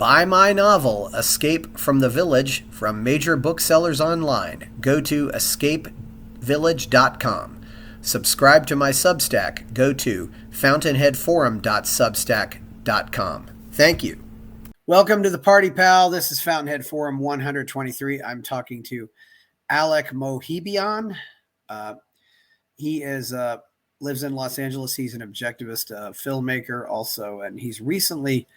Buy my novel, Escape from the Village, from major booksellers online. Go to escapevillage.com. Subscribe to my Substack. Go to fountainheadforum.substack.com. Thank you. Welcome to the Party Pal. This is Fountainhead Forum 123. I'm talking to Alec Mouhibian. He lives in Los Angeles. He's an objectivist filmmaker also, and he's recently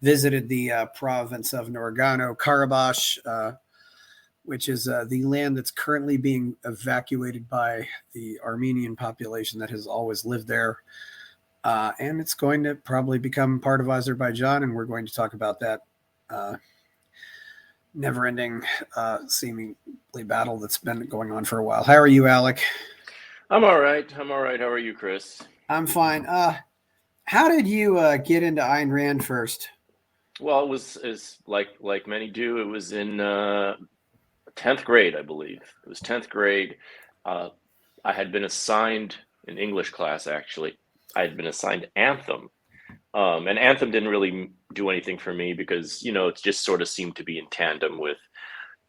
visited the province of Nagorno-Karabakh, which is the land that's currently being evacuated by the Armenian population that has always lived there. And it's going to probably become part of Azerbaijan, and we're going to talk about that never-ending, seemingly battle that's been going on for a while. How are you, Alec? I'm all right. How are you, Chris? I'm fine. How did you get into Ayn Rand first? Well, it was like many do. It was in 10th grade, I believe. It was 10th grade. I had been assigned in English class, actually. I had been assigned Anthem. And Anthem didn't really do anything for me because, it just sort of seemed to be in tandem with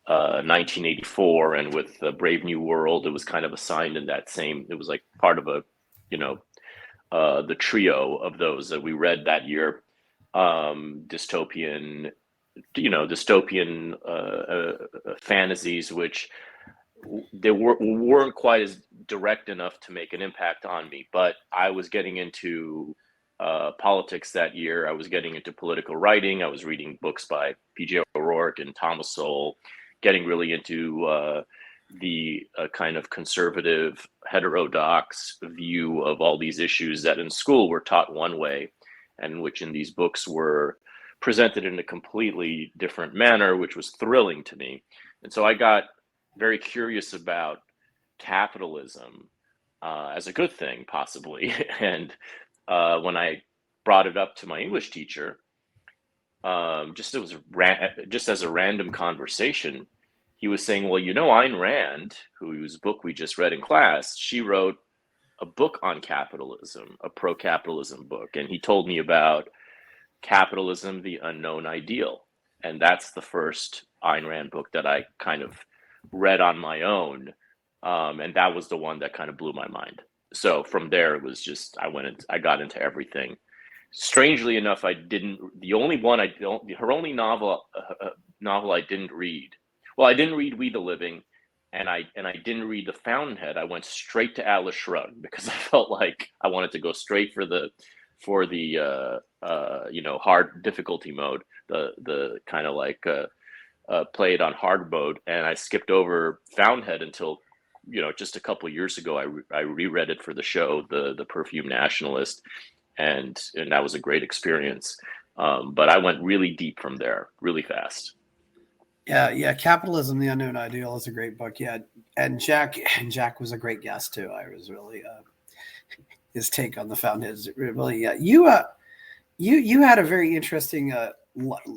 1984 and with Brave New World. It was kind of assigned in that same, it was like part of the trio of those that we read that year. Dystopian fantasies, which they weren't quite as direct enough to make an impact on me. But I was getting into politics that year. I was getting into political writing. I was reading books by P.J. O'Rourke and Thomas Sowell, getting really into the kind of conservative, heterodox view of all these issues that in school were taught one way, and which in these books were presented in a completely different manner, which was thrilling to me. And so I got very curious about capitalism as a good thing, possibly. And when I brought it up to my English teacher, just as a random conversation, he was saying, well, Ayn Rand, whose book we just read in class, she wrote a book on capitalism, a pro-capitalism book. And he told me about Capitalism, the Unknown Ideal. And that's the first Ayn Rand book that I kind of read on my own. And that was the one that kind of blew my mind. So from there, it was just, I got into everything. Strangely enough, her only novel I didn't read. Well, I didn't read We the Living. And I didn't read The Fountainhead. I went straight to Atlas Shrugged because I felt like I wanted to go straight for the hard difficulty mode, the kind of like play it on hard mode. And I skipped over Fountainhead until just a couple of years ago. I reread it for the show, the Perfume Nationalist, and that was a great experience. But I went really deep from there, really fast. Yeah. Capitalism, the Unknown Ideal is a great book. Yeah. And Jack was a great guest too. I was really, his take on the Fountainhead is really, yeah. You had a very interesting,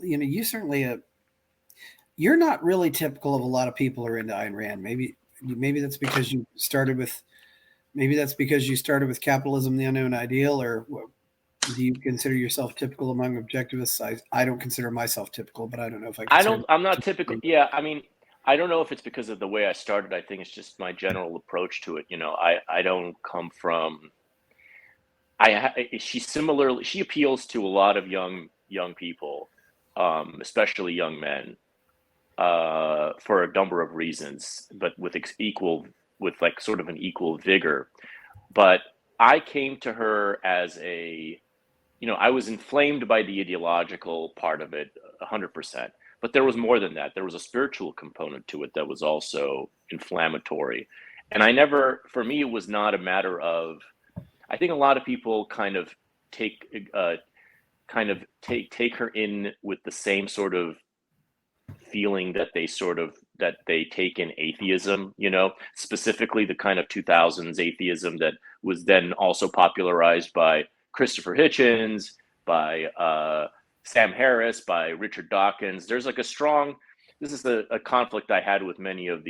you certainly, you're not really typical of a lot of people who are into Ayn Rand. Maybe that's because you started with Capitalism, the Unknown Ideal, or do you consider yourself typical among objectivists? I don't consider myself typical, but I don't know if I'm not typical. Yeah. I mean, I don't know if it's because of the way I started. I think it's just my general approach to it. I don't come from, she appeals to a lot of young people, especially young men, for a number of reasons, but with like sort of an equal vigor. But I came to her as I was inflamed by the ideological part of it 100%, but there was more than that. There was a spiritual component to it that was also inflammatory. And for me, it was not a matter of, I think a lot of people kind of take her in with the same sort of feeling that they take in atheism, specifically the kind of 2000s atheism that was then also popularized by Christopher Hitchens, by Sam Harris, by Richard Dawkins. There's like a strong a conflict I had with many of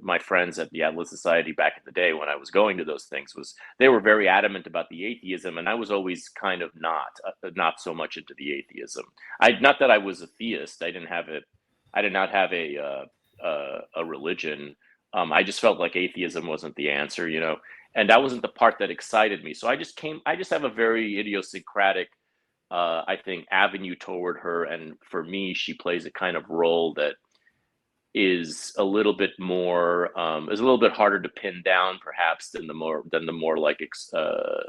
my friends at the Atlas Society back in the day when I was going to those things. Was they were very adamant about the atheism, and I was always kind of not so much into the atheism. Not that I was a theist. I did not have a religion. I just felt like atheism wasn't the answer, and that wasn't the part that excited me. So I just have a very idiosyncratic, I think, avenue toward her. And for me, she plays a kind of role that is a little bit more, is a little bit harder to pin down perhaps than the more like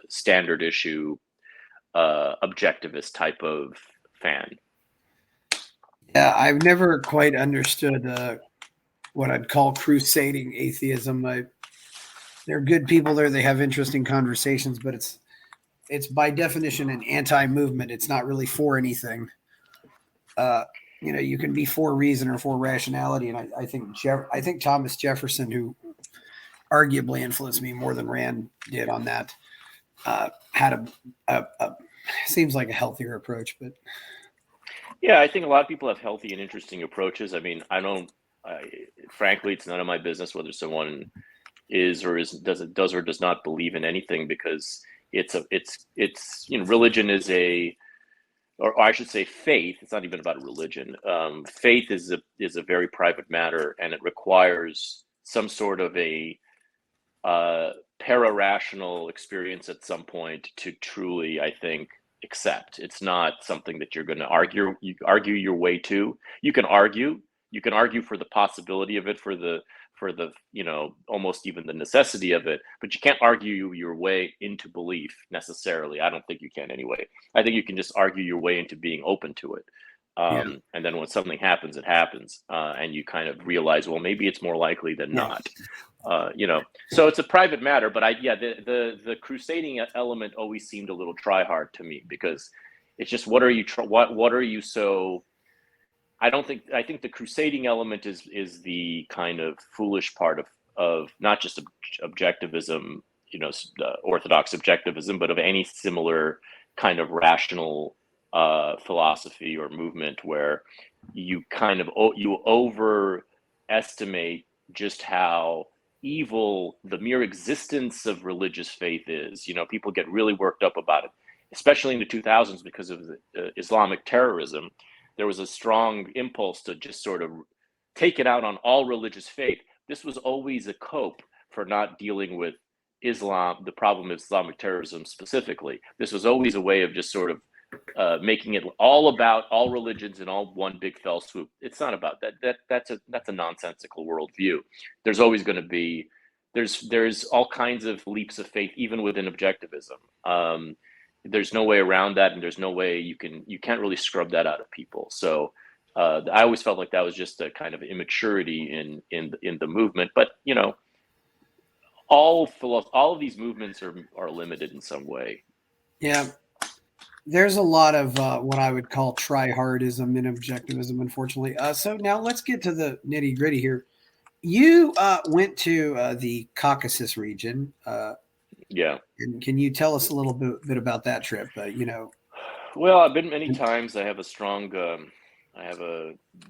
standard issue, objectivist type of fan. Yeah, I've never quite understood what I'd call crusading atheism. There are good people there. They have interesting conversations, but it's by definition an anti-movement. It's not really for anything. You can be for reason or for rationality, and I think Thomas Jefferson, who arguably influenced me more than Rand did on that, had a seems like a healthier approach. But yeah, I think a lot of people have healthy and interesting approaches. I mean, frankly, it's none of my business whether someone does or does not believe in anything, because religion is or I should say faith. It's not even about religion. Faith is a very private matter, and it requires some sort of a para-rational experience at some point to truly, I think, accept. It's not something that you're going to argue your way to. You can argue for the possibility of it, for the almost even the necessity of it, but you can't argue your way into belief necessarily. I don't think you can anyway. I think you can just argue your way into being open to it. And then when something happens, it happens. And you kind of realize, well, maybe it's more likely than not. So it's a private matter, but the crusading element always seemed a little try hard to me, because it's just, what are you so, I think the crusading element is the kind of foolish part of not just objectivism, orthodox objectivism, but of any similar kind of rational philosophy or movement, where you kind of you overestimate just how evil the mere existence of religious faith is. People get really worked up about it, especially in the 2000s because of the Islamic terrorism. There was a strong impulse to just sort of take it out on all religious faith. This was always a cope for not dealing with Islam, the problem of Islamic terrorism specifically. This was always a way of just sort of making it all about all religions in all one big fell swoop. It's not about that. That's a nonsensical worldview. There's always going to be, there's all kinds of leaps of faith, even within objectivism. There's no way around that, and there's no way you can't really scrub that out of people. So I always felt like that was just a kind of immaturity in the movement. But all of these movements are limited in some way. Yeah, there's a lot of what I would call try-hardism in objectivism, unfortunately. So now let's get to the nitty-gritty here. You went to the Caucasus region. Yeah. And can you tell us a little bit about that trip? Well, I've been many times. I have a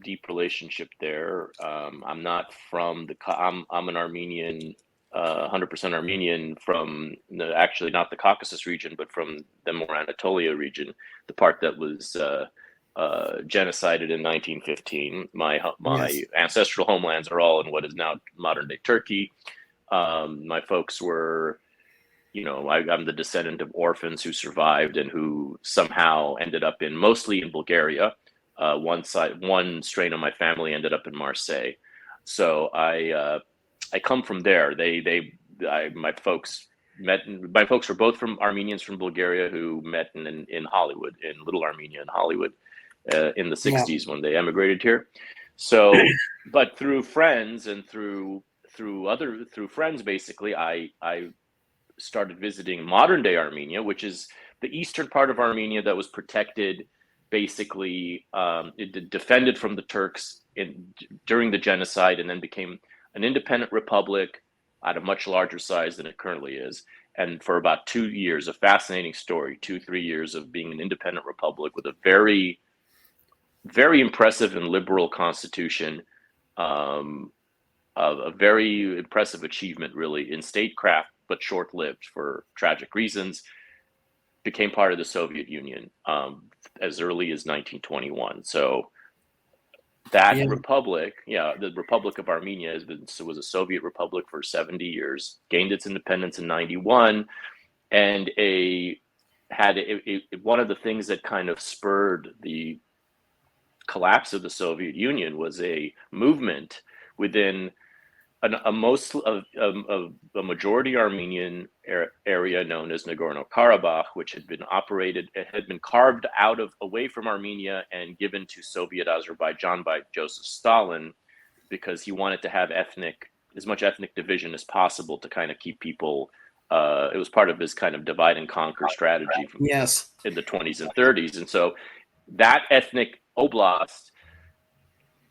deep relationship there. I'm not from I'm an Armenian, 100% Armenian from actually not the Caucasus region, but from the more Anatolia region, the part that was genocided in 1915. My ancestral homelands are all in what is now modern day Turkey. My folks were, I'm the descendant of orphans who survived and who somehow ended up mostly in Bulgaria. One strain of my family ended up in Marseille. So I come from there. My folks were both Armenians from Bulgaria who met in Hollywood, in Little Armenia in Hollywood, in the 60s when they emigrated here. So, but through friends and through friends, basically, I started visiting modern day Armenia, which is the eastern part of Armenia that was protected, basically defended from the Turks during the genocide, and then became an independent republic at a much larger size than it currently is. And for about 2 years, a fascinating story, 2-3 years of being an independent republic with a very, very impressive and liberal constitution, a very impressive achievement, really, in statecraft, but short-lived for tragic reasons, became part of the Soviet Union as early as 1921. So that republic, the Republic of Armenia was a Soviet republic for 70 years, gained its independence in 91, and one of the things that kind of spurred the collapse of the Soviet Union was a movement within a majority Armenian area known as Nagorno-Karabakh, which had been carved away from Armenia and given to Soviet Azerbaijan by Josef Stalin, because he wanted to have as much ethnic division as possible to kind of keep people. It was part of his kind of divide and conquer strategy in the 20s and 30s, and so that ethnic oblast,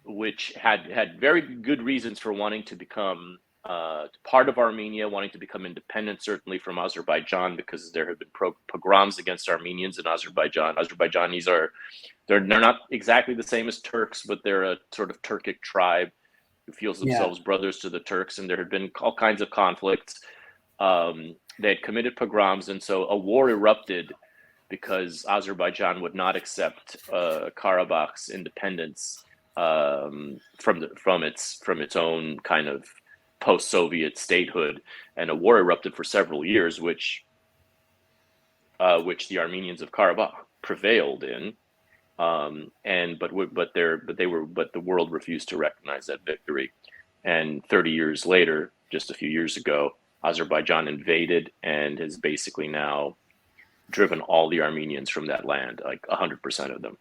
which had very good reasons for wanting to become part of Armenia, wanting to become independent, certainly from Azerbaijan, because there had been pogroms against Armenians in Azerbaijan. Azerbaijanis they're not exactly the same as Turks, but they're a sort of Turkic tribe who feels themselves brothers to the Turks, and there had been all kinds of conflicts. They had committed pogroms, and so a war erupted because Azerbaijan would not accept Karabakh's independence from its own kind of post-Soviet statehood, and a war erupted for several years, which the Armenians of Karabakh prevailed in, but the world refused to recognize that victory. And 30 years later, just a few years ago, Azerbaijan invaded and has basically now driven all the Armenians from that land, like 100% of them.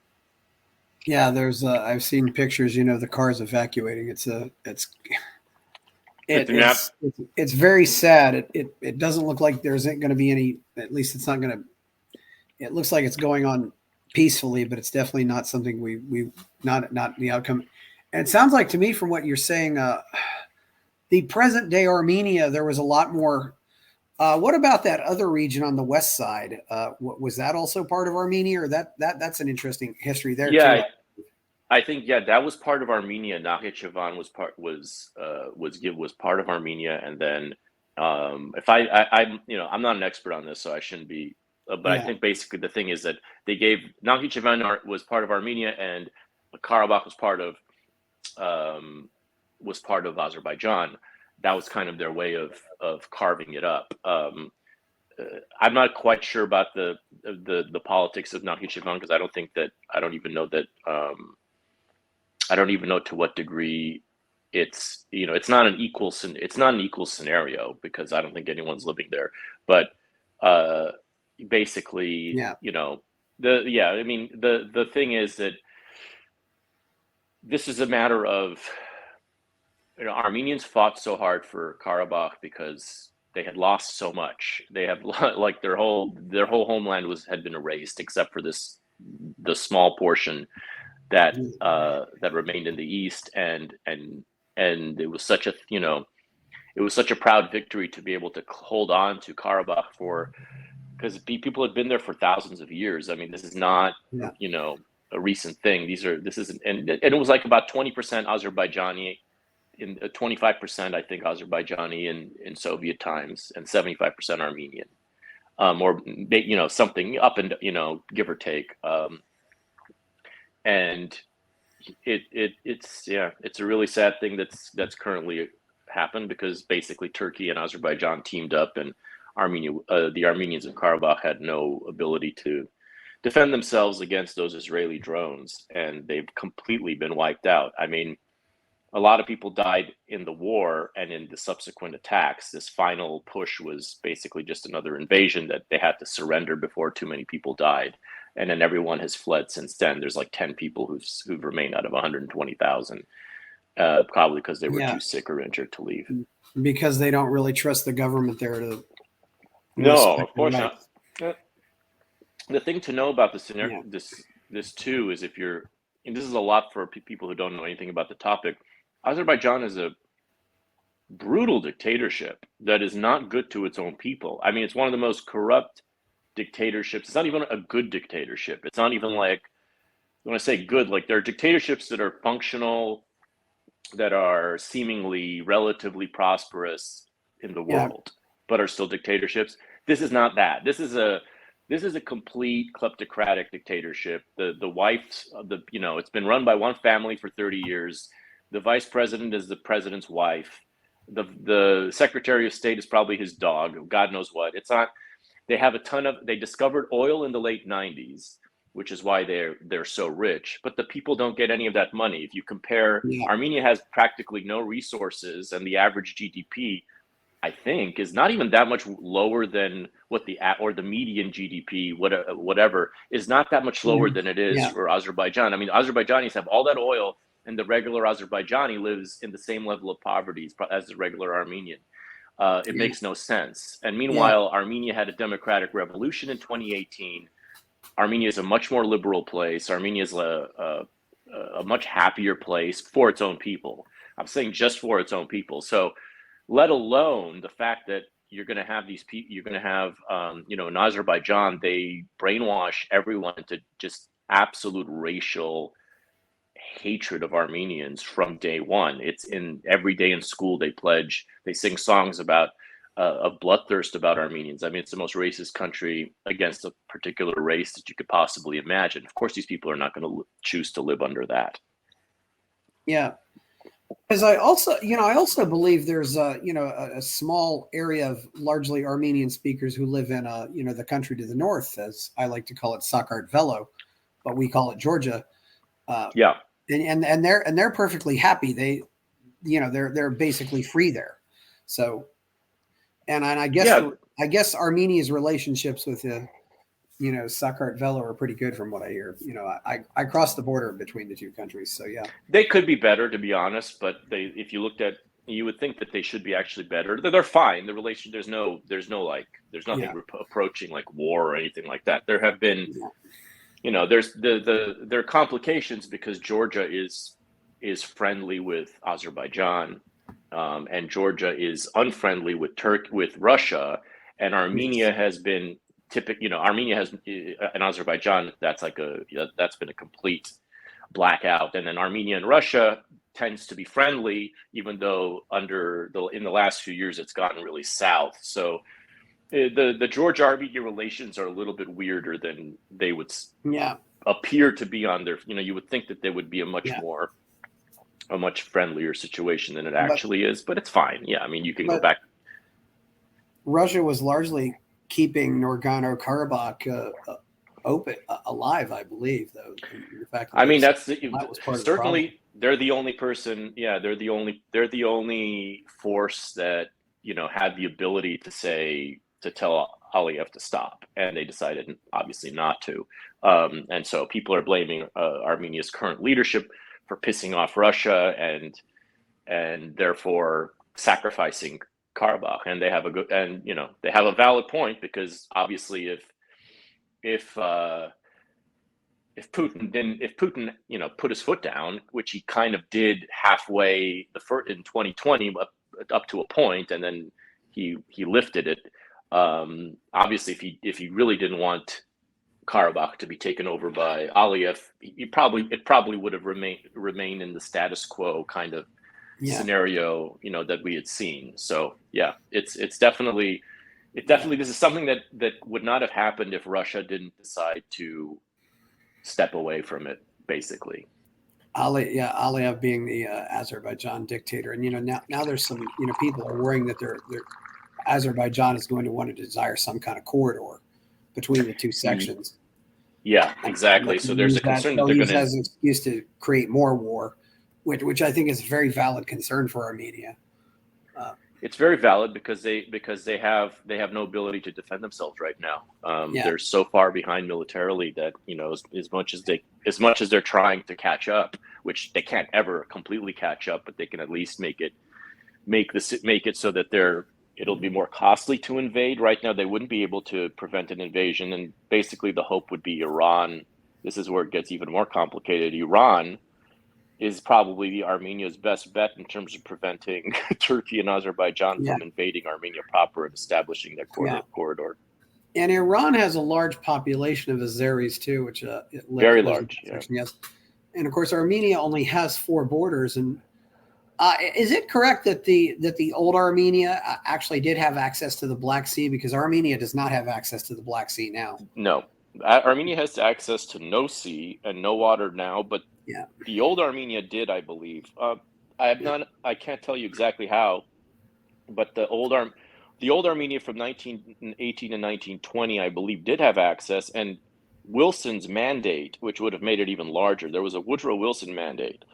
Yeah, there's I've seen pictures, the cars evacuating. It's very sad. It doesn't look like there's going to be any, at least it's not going to, it looks like it's going on peacefully, but it's definitely not something we not the outcome. And it sounds like to me from what you're saying, the present day Armenia, there was a lot more. What about that other region on the west side? Was that also part of Armenia, or that's an interesting history there too? I think that was part of Armenia. Nakhichevan was part of Armenia, and then I'm not an expert on this, so I shouldn't be. But I think basically the thing is that they gave Nakhichevan was part of Armenia, and Karabakh was part of Azerbaijan. That was kind of their way of carving it up. I'm not quite sure about the politics of Nakhichevan, because I don't even know to what degree it's not an equal scenario, because I don't think anyone's living there. But basically, the thing is that this is a matter of, Armenians fought so hard for Karabakh because they had lost so much. They have their whole homeland had been erased, except for the small portion that remained in the east, and it was such a proud victory to be able to hold on to Karabakh because people had been there for thousands of years. I mean, this is not a recent thing. And it was like about 20% Azerbaijani, in 25% I think Azerbaijani in Soviet times, and 75% Armenian, or something up and give or take. And it's a really sad thing that's currently happened, because basically Turkey and Azerbaijan teamed up, and the Armenians of Karabakh had no ability to defend themselves against those Israeli drones, and they've completely been wiped out. I mean, a lot of people died in the war and in the subsequent attacks. This final push was basically just another invasion that they had to surrender before too many people died. And then everyone has fled since then. There's like 10 people who've remained out of 120,000, probably because they were too sick or injured to leave. Because they don't really trust the government there to. No, of course not. The thing to know about the scenario, this too, is and this is a lot for people who don't know anything about the topic. Azerbaijan is a brutal dictatorship that is not good to its own people. I mean, it's one of the most corrupt dictatorships. It's not even a good dictatorship. It's not even like, when I say good, like there are dictatorships that are functional, that are seemingly relatively prosperous in the Yeah. world, but are still dictatorships. This is not that. This is a complete kleptocratic dictatorship. The wife's it's been run by one family for 30 years. The vice president is the president's wife. The secretary of state is probably his dog. God knows what. It's not. They discovered oil in the late 90s, which is why they're so rich. But the people don't get any of that money. If you compare, Yeah. Armenia has practically no resources, and the average GDP, I think, is not even that much lower than what the median GDP, whatever, is not that much lower than it is for Azerbaijan. I mean, Azerbaijanis have all that oil, and the regular Azerbaijani lives in the same level of poverty as the regular Armenian. It makes no sense. And meanwhile, Armenia had a democratic revolution in 2018. Armenia is a much more liberal place. Armenia is a much happier place for its own people. I'm saying just for its own people. So, let alone the fact that you're going to have these people, you're going to have, in Azerbaijan, they brainwash everyone into just absolute racial hatred of Armenians from day one. It's in every day in school they sing songs about of bloodthirst about Armenians. I mean, it's the most racist country against a particular race that you could possibly imagine. Of course, these people are not going to choose to live under that. Yeah. Because I also believe there's a small area of largely Armenian speakers who live in the country to the north, as I like to call it, Sakartvelo, but we call it Georgia. And they're perfectly happy. They're basically free there. So, and I guess Armenia's relationships with Sakartvelo are pretty good from what I hear. I crossed the border between the two countries, so yeah. They could be better, to be honest, but if you looked at, you would think that they should be actually better. They're fine. The relation, there's nothing approaching like war or anything like that. There have been, there's there are complications because Georgia is friendly with Azerbaijan, and Georgia is unfriendly with Russia, and Armenia has been Armenia has and Azerbaijan, that's been a complete blackout. And then Armenia and Russia tends to be friendly, even though in the last few years it's gotten really south. So the Georgia-Armenia relations are a little bit weirder than they would appear to be on their. You would think that they would be a much friendlier situation than it actually is, but it's fine. Yeah, I mean, you can go back. Russia was largely keeping Nagorno-Karabakh alive, I believe. Though, in fact, I mean, that was certainly they're the only person. Yeah, they're the only force that had the ability to tell Aliyev to stop, and they decided obviously not to. And so people are blaming Armenia's current leadership for pissing off Russia and therefore sacrificing Karabakh, and they have a valid point, because obviously if Putin put his foot down, which he kind of did halfway in 2020 up to a point, and then he lifted it. Obviously, if he really didn't want Karabakh to be taken over by Aliyev, it probably would have remained in the status quo kind of scenario, that we had seen. So yeah, it's definitely this is something that would not have happened if Russia didn't decide to step away from it, basically. Aliyev being the Azerbaijan dictator, and now there's some people are worrying that Azerbaijan is going to want to desire some kind of corridor between the two sections. Yeah, exactly. So there's a concern that they're going to as an excuse to create more war, which I think is a very valid concern for Armenia. It's very valid because they have no ability to defend themselves right now. They're so far behind militarily that as much as they're trying to catch up, which they can't ever completely catch up, but they can at least make it so that it'll be more costly to invade. Right now, they wouldn't be able to prevent an invasion, and basically the hope would be Iran. This is where it gets even more complicated. Iran is probably Armenia's best bet in terms of preventing Turkey and Azerbaijan from invading Armenia proper and establishing their corridor. And Iran has a large population of Azeris too, which very large. Yes, and of course Armenia only has 4 borders, and Is it correct that the old Armenia actually did have access to the Black Sea? Because Armenia does not have access to the Black Sea now. No, Armenia has access to no sea and no water now, but Yeah. the old Armenia did, I believe. I can't tell you exactly how, but the old Armenia from 1918 and 1920, I believe, did have access. And Wilson's mandate, which would have made it even larger, there was a Woodrow Wilson mandate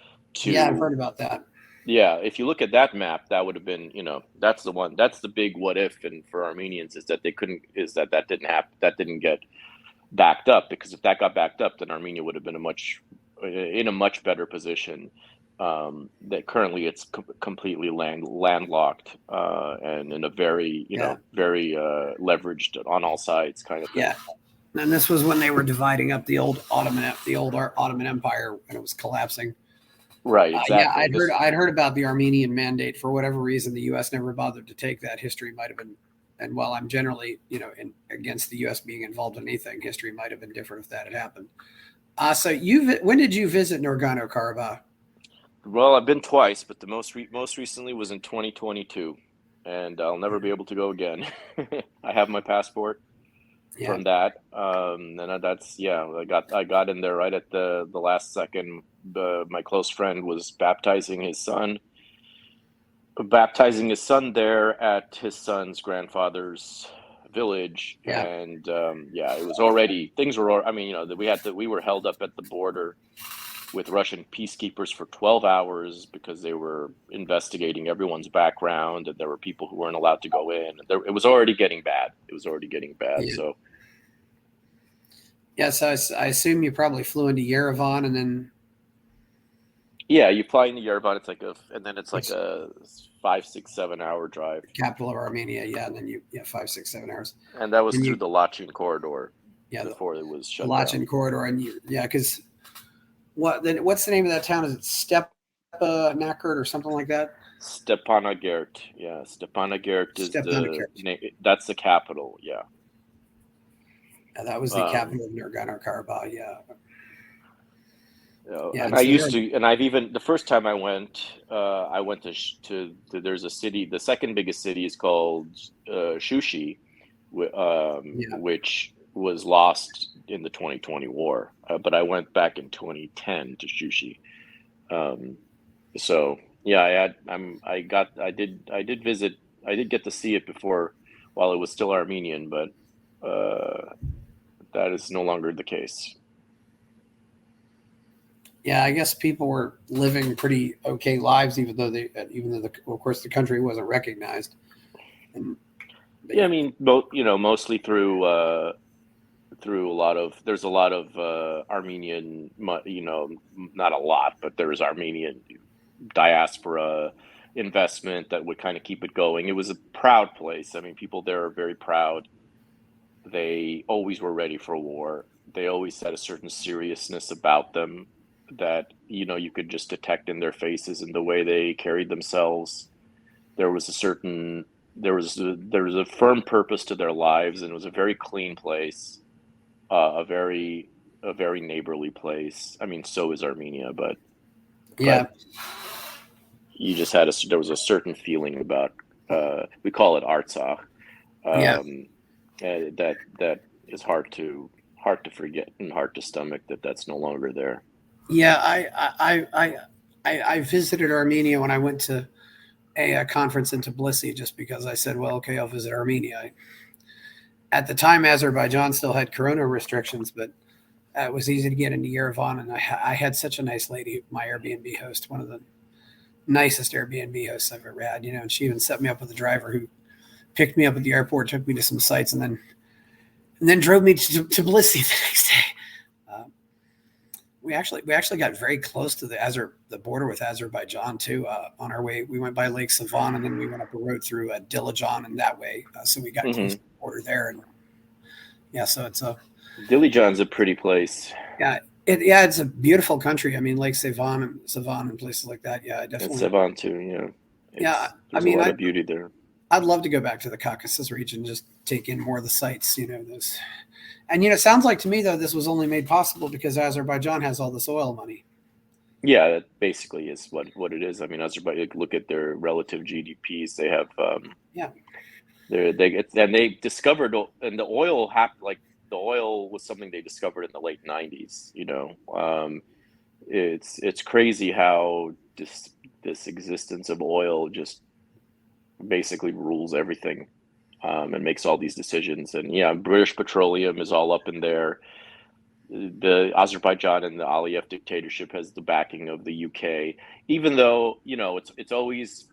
Yeah, I've heard about that. Yeah, if you look at that map, that would have been, that's the one. That's the big what if, and for Armenians is that that didn't happen, that didn't get backed up, because if that got backed up, then Armenia would have been in a much better position. That currently it's completely landlocked, and in a very very leveraged on all sides kind of thing. Yeah, and this was when they were dividing up the old Ottoman Empire when it was collapsing. Right, exactly. I'd heard about the Armenian mandate. For whatever reason, the U.S. never bothered to take that. History might have been, and while I'm generally, against the U.S. being involved in anything, history might have been different if that had happened. So when did you visit Nagorno-Karabakh? Well, I've been twice, but the most recently was in 2022, and I'll never be able to go again. I have my passport from that, and that's I got in there right at the last second. My close friend was baptizing his son there at his son's grandfather's village, and it was already, things were, we were held up at the border with Russian peacekeepers for 12 hours because they were investigating everyone's background, and there were people who weren't allowed to go in. It was already getting bad. So so I assume you probably flew into Yerevan and then. Yeah, you fly into Yerevan. It's like a 5, 6, 7 hour drive. Capital of Armenia, and then 5, 6, 7 hours. And that was through the Lachin corridor. Yeah, before it was shut Lachin corridor, and because what's the name of that town? Is it Stepanakert or something like that? Stepanakert. Yeah, Stepanakert is that's the capital. Yeah. Yeah, that was the capital of Nagorno-Karabakh. And I used to, and I've even, the first time I went to there's a city, the second biggest city is called Shushi, which was lost in the 2020 war. But I went back in 2010 to Shushi. I did visit. I did get to see it before, while it was still Armenian, but that is no longer the case. Yeah, I guess people were living pretty okay lives, even though of course the country wasn't recognized. Mostly through there's a lot of Armenian, not a lot, but there was Armenian diaspora investment that would kind of keep it going. It was a proud place. People there are very proud. They always were ready for war. They always had a certain seriousness about them that, you could just detect in their faces and the way they carried themselves. There was a firm purpose to their lives, and it was a very clean place, a very neighborly place. So is Armenia, but you just had there was a certain feeling about, we call it Artsakh, that is hard to forget and hard to stomach that's no longer there. Yeah, I visited Armenia when I went to a conference in Tbilisi, just because I said, well, okay, I'll visit Armenia. At the time, Azerbaijan still had corona restrictions, but it was easy to get into Yerevan, and I had such a nice lady, my Airbnb host, one of the nicest Airbnb hosts I've ever had, and she even set me up with a driver who picked me up at the airport, took me to some sites, and then drove me to Tbilisi the next day. We actually got very close to the border with Azerbaijan too. On our way, we went by Lake Savan, and then we went up a road through Dilijan, and that way, so we got close to the border there. And so it's Dilijan's a pretty place. Yeah, it's a beautiful country. Lake Savan and places like that. Yeah, definitely. And Savan too. Yeah. There's a lot of beauty there. I'd love to go back to the Caucasus region, just take in more of the sites. Those. And it sounds like to me, though, this was only made possible because Azerbaijan has all this oil money. Yeah, that basically is what it is. I mean, Azerbaijan, look at their relative GDPs. They have Yeah. they discovered, and the oil happened, like the oil was something they discovered in the late 90s. It's crazy how this existence of oil just basically rules everything, and makes all these decisions. And yeah, British Petroleum is all up in there. The Azerbaijan and the Aliyev dictatorship has the backing of the UK, even though it's always,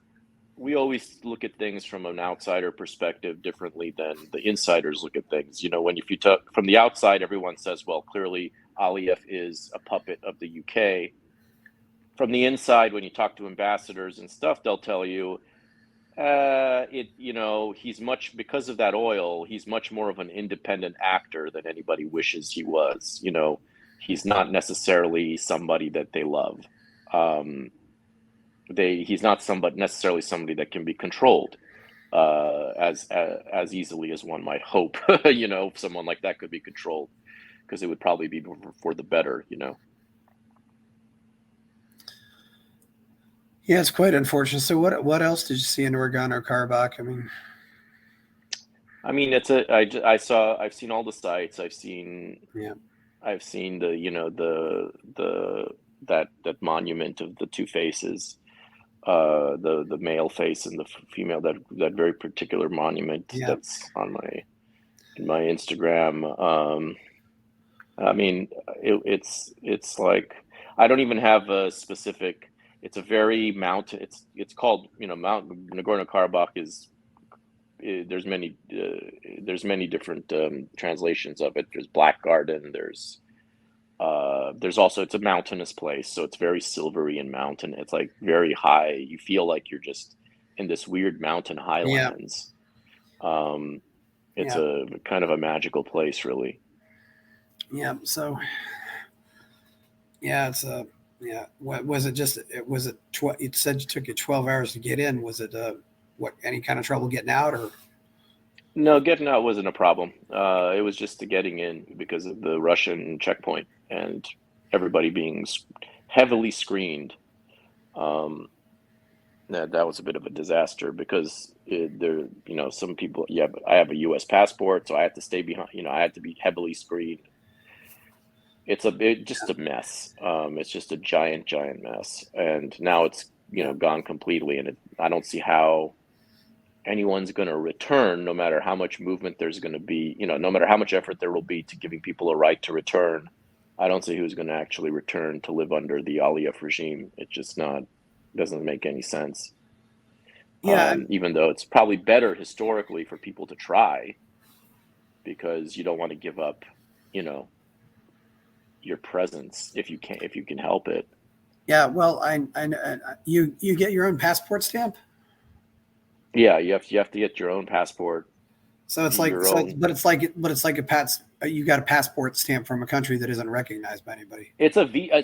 we always look at things from an outsider perspective differently than the insiders look at things. When if you talk from the outside, everyone says, well, clearly Aliyev is a puppet of the UK. From the inside, when you talk to ambassadors and stuff, they'll tell you, he's much, because of that oil, he's much more of an independent actor than anybody wishes he was. He's not necessarily somebody that they love. He's not necessarily somebody that can be controlled as easily as one might hope. Someone like that could be controlled, because it would probably be for the better. Yeah, it's quite unfortunate. So what else did you see in Nagorno-Karabakh? I've seen all the sites. I've seen Yeah. that monument of the two faces, the male face and the female, that very particular monument. Yeah. That's on my Instagram. It's like, I don't even have a specific. It's a very mountain. It's called Mount Nagorno-Karabakh is. There's many different translations of it. There's Black Garden. There's also, it's a mountainous place, so it's very silvery and mountain. It's like very high. You feel like you're just in this weird mountain highlands. It's a kind of a magical place, really. Yeah. So, yeah, What was it? It said it took you 12 hours to get in. Was it any kind of trouble getting out, or? No, getting out wasn't a problem. It was just the getting in, because of the Russian checkpoint and everybody being heavily screened. That was a bit of a disaster, because some people. Yeah, but I have a U.S. passport, so I had to stay behind. I had to be heavily screened. It's just a mess. It's just a giant mess, and now it's gone completely, and I don't see how anyone's going to return, no matter how much movement there's going to be, no matter how much effort there will be to giving people a right to return. I don't see who's going to actually return to live under the Aliyev regime. It just doesn't make any sense. Yeah. Even though it's probably better historically for people to try, because you don't want to give up, your presence if you can help it. Yeah. Well, you get your own passport stamp. Yeah, you have to get your own passport. So it's like, it's like you got a passport stamp from a country that isn't recognized by anybody. It's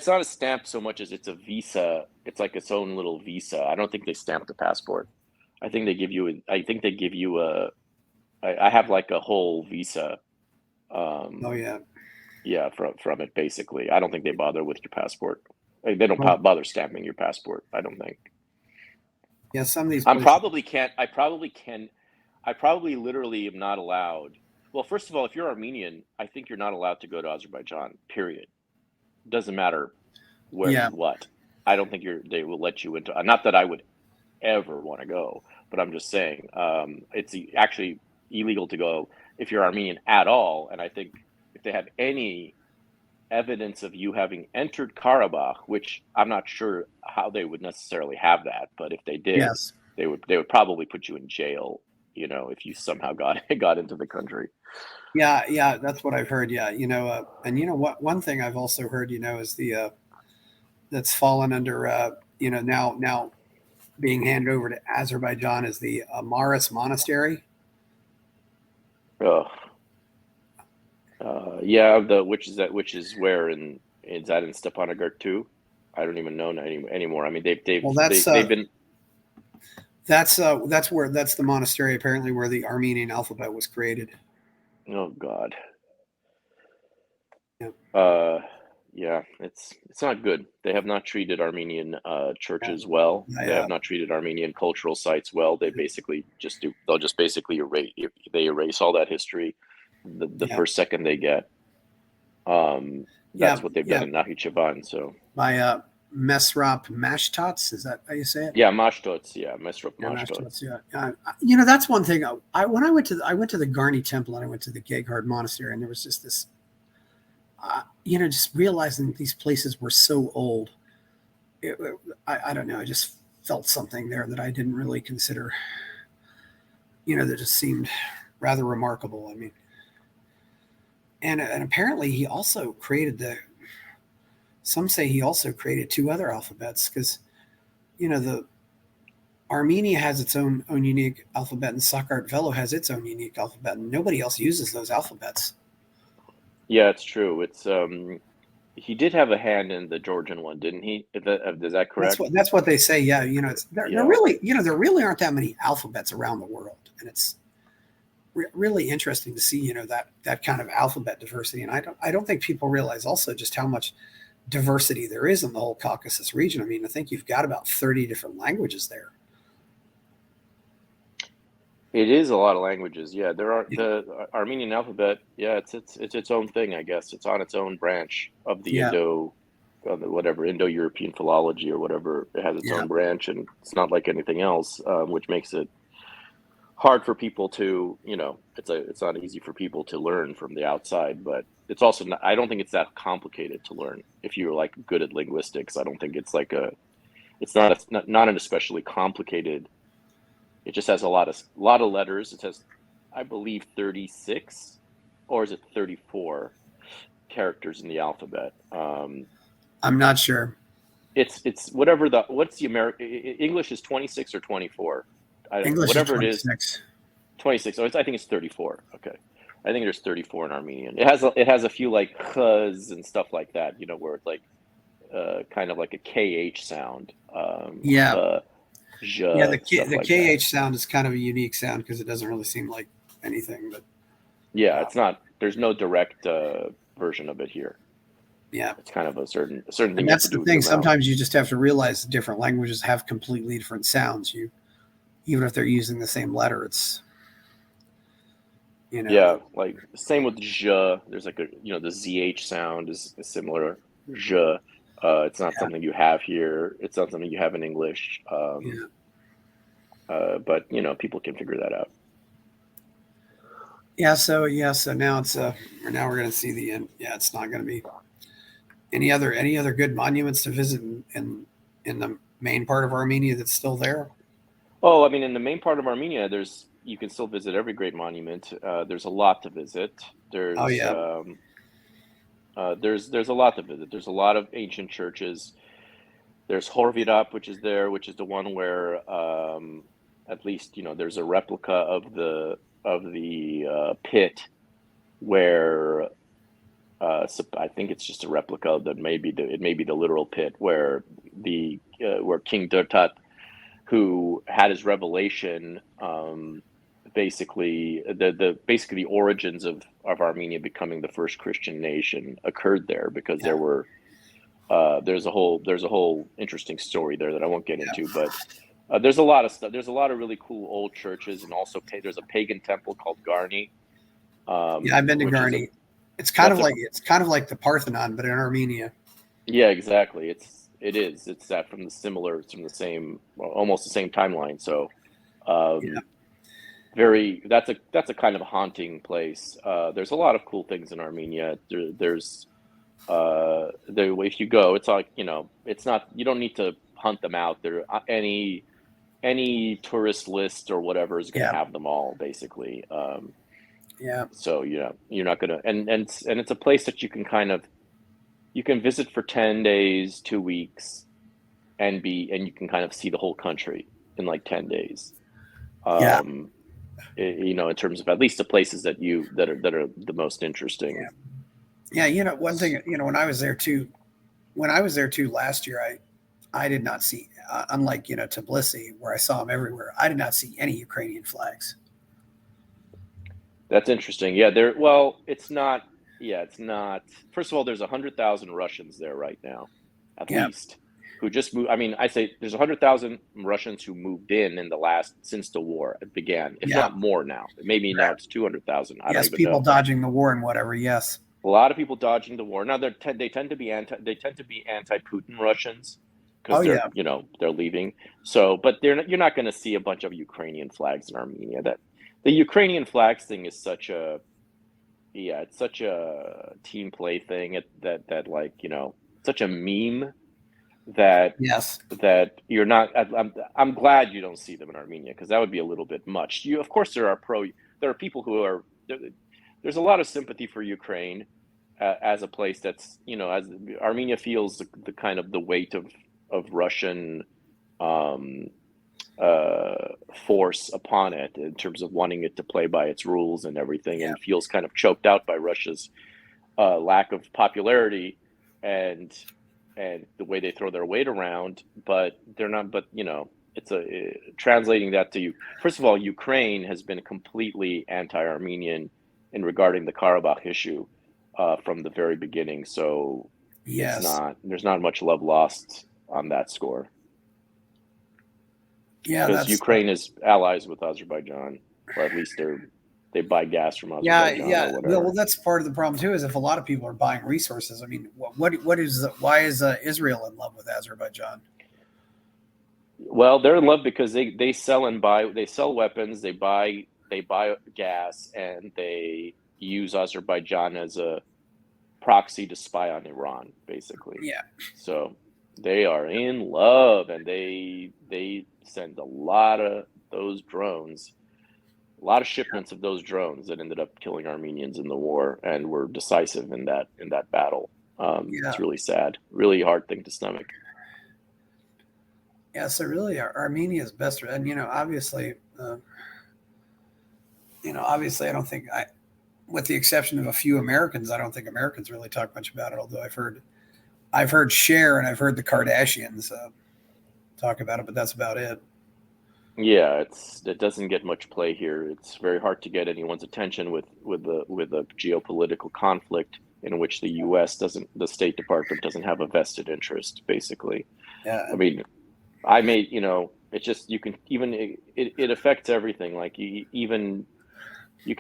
not a stamp so much as it's a visa. It's like its own little visa. I don't think they stamp the passport. I think they give you I have like a whole visa. Oh yeah. Yeah, from it, basically. I don't think they bother with your passport. They don't bother stamping your passport, I don't think. Yeah, some of these. I probably literally am not allowed. Well, first of all, if you're Armenian, I think you're not allowed to go to Azerbaijan, period. Doesn't matter where, what. I don't think they will let you into. Not that I would ever want to go, but I'm just saying, it's actually illegal to go if you're Armenian at all. And I think if they have any evidence of you having entered Karabakh, which I'm not sure how they would necessarily have that, but if they did, yes, they would probably put you in jail, if you somehow got into the country. Yeah, that's what I've heard. Yeah, and what? One thing I've also heard, is the that's fallen under, now being handed over to Azerbaijan is the Maris Monastery. Oh. Yeah, which is where is that in Stepanakert too? I don't even know anymore. I mean, they've been. That's the monastery apparently where the Armenian alphabet was created. Oh God. Yeah. Yeah, it's not good. They have not treated Armenian churches well. They have not treated Armenian cultural sites well. They'll just basically erase all that history the first second they get. That's what they've done in Nakhichevan. So by Mesrop Mashtots, is that how you say it? Yeah, Mashtots. Yeah, Mesrop Mashtots. Yeah, that's one thing. When I went to the Garni Temple and I went to the Geghard Monastery, and there was just this, just realizing that these places were so old. I don't know. I just felt something there that I didn't really consider. That just seemed rather remarkable. I mean, and apparently he also created some say he also created two other alphabets, because, the Armenia has its own unique alphabet, and Sakkart Velo has its own unique alphabet, and nobody else uses those alphabets. Yeah, it's true. It's he did have a hand in the Georgian one, didn't he? Is that correct? That's what they say. Yeah, there really aren't that many alphabets around the world, and it's really interesting to see, that kind of alphabet diversity. And I don't think people realize also just how much diversity there is in the whole Caucasus region. I mean, I think you've got about 30 different languages there. It is a lot of languages. Yeah, there are the Armenian alphabet. Yeah, it's its own thing, I guess. It's on its own branch of the Indo-European philology or whatever. It has its own branch, and it's not like anything else, which makes it hard for people to, it's not easy for people to learn from the outside, but it's also not, I don't think it's that complicated to learn if you're like good at linguistics. I don't think it's like it's not an especially complicated. It just has a lot of letters. It has, I believe, 36 or is it 34 characters in the alphabet. I'm not sure. It's whatever what's the American English is 26 or 24. English whatever is 26. It is. 26. So I think it's 34. Okay. I think there's 34 in Armenian. It has a few like khs and stuff like that, where it's like kind of like a KH sound. The KH sound is kind of a unique sound because it doesn't really seem like anything. But it's not. There's no direct version of it here. Yeah, it's kind of a certain thing. And that's the thing. Sometimes you just have to realize different languages have completely different sounds. Even if they're using the same letter, it's Yeah, like same with zh. There's like the zh sound is similar. Zh. It's not something you have here. It's not something you have in English. But people can figure that out. Yeah. So now it's now we're going to see the end. Yeah, it's not going to be any other good monuments to visit in the main part of Armenia that's still there. Oh, I mean, in the main part of Armenia, you can still visit every great monument. There's a lot to visit. There's there's a lot to visit. There's a lot of ancient churches. There's Horvirap, which is the one where at least there's a replica of the pit where I think it's just a replica that it may be the literal pit where where King Durtat, who had his revelation, basically the origins of Armenia becoming the first Christian nation occurred there, because there's a whole interesting story there that I won't get into, but there's a lot of stuff. There's a lot of really cool old churches, and also there's a pagan temple called Garni. I've been to Garni. It's kind of like the Parthenon, but in Armenia. Yeah, exactly. It's that from the same, almost the same timeline. So, that's a kind of a haunting place. There's a lot of cool things in Armenia. If you go, it's like, it's not, you don't need to hunt them out. There, any tourist list or whatever is going to have them all, basically. So you're not gonna, and it's a place that you can visit for 10 days, 2 weeks, and you can kind of see the whole country in like 10 days. In terms of at least the places that are the most interesting. One thing, when I was there too last year, I did not see, unlike Tbilisi, where I saw them everywhere, I did not see any Ukrainian flags. That's interesting. Yeah, it's not Yeah, it's not. First of all, there's 100,000 Russians there right now, at least, who just moved. I mean, I say there's 100,000 Russians who moved in the last since the war began, if not more now. Maybe now it's 200,000. I don't even people know. dodging the war and whatever. Yes, a lot of people dodging the war. Now they tend to be anti-Putin Russians because they're leaving. So, but you're not going to see a bunch of Ukrainian flags in Armenia. That the Ukrainian flags thing is such a it's such a team play thing that like, such a meme that that you're not. I'm glad you don't see them in Armenia, because that would be a little bit much. Of course there are people who are there's a lot of sympathy for Ukraine as a place that's, as Armenia feels the kind of the weight of Russian force upon it, in terms of wanting it to play by its rules and everything, and feels kind of choked out by Russia's lack of popularity and the way they throw their weight around. But they're not. But it's translating that to you. First of all, Ukraine has been completely anti-Armenian in regarding the Karabakh issue from the very beginning. So there's not much love lost on that score. Yeah, because Ukraine is allies with Azerbaijan, or at least they buy gas from Azerbaijan. Or whatever. Well, that's part of the problem too. Is if a lot of people are buying resources. I mean, why is Israel in love with Azerbaijan? Well, they're in love because they sell weapons, they buy gas, and they use Azerbaijan as a proxy to spy on Iran, basically. Yeah. So they are in love, and they send a lot of those drones, a lot of shipments of those drones that ended up killing Armenians in the war and were decisive in that battle. It's really sad, really hard thing to stomach. Yeah, so really, Armenia's best, and obviously, obviously, I don't think with the exception of a few Americans, I don't think Americans really talk much about it. Although I've heard Cher and I've heard the Kardashians talk about it, but that's about it. Yeah, it doesn't get much play here. It's very hard to get anyone's attention with a geopolitical conflict in which the U.S. the State Department doesn't have a vested interest, basically. Yeah, I mean, it's just it affects everything. Like you can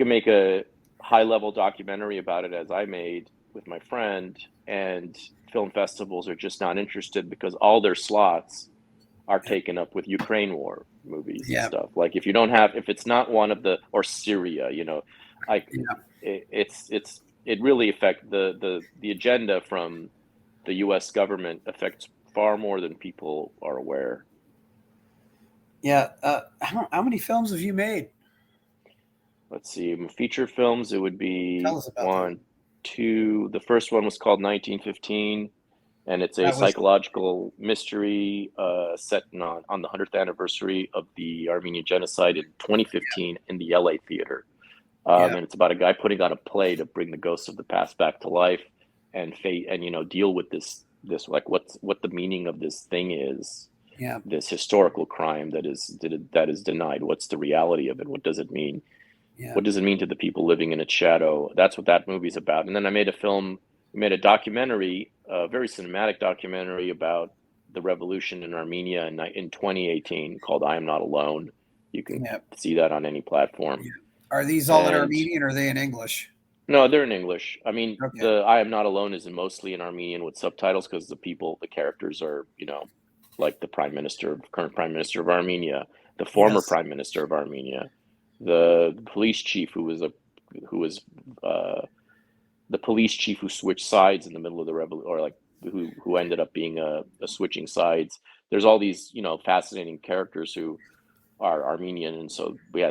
make a high level documentary about it, as I made with my friend, and film festivals are just not interested because all their slots are taken up with Ukraine war movies and stuff. Like if it's not one of or Syria, it really affects the agenda from the U.S. government affects far more than people are aware. Yeah. How many films have you made? Let's see. Feature films, it would be Tell us about one, two. The first one was called 1915, and it's a psychological mystery set on the 100th anniversary of the Armenian genocide in 2015 in the LA theater. And it's about a guy putting on a play to bring the ghosts of the past back to life and deal with this like what the meaning of this thing is. Yeah. This historical crime that is denied. What's the reality of it? What does it mean? Yeah. What does it mean to the people living in its shadow? That's what that movie's about. And then I made a documentary, a very cinematic documentary about the revolution in Armenia in 2018 called I Am Not Alone. You can see that on any platform. Yeah. Are these all in Armenian or are they in English? No, they're in English. I mean, the I Am Not Alone is mostly in Armenian with subtitles because the characters are, like the current prime minister of Armenia, the former prime minister of Armenia, the police chief who was the police chief who switched sides in the middle of the revolution, or like who ended up being a switching sides. There's all these fascinating characters who are Armenian, and so we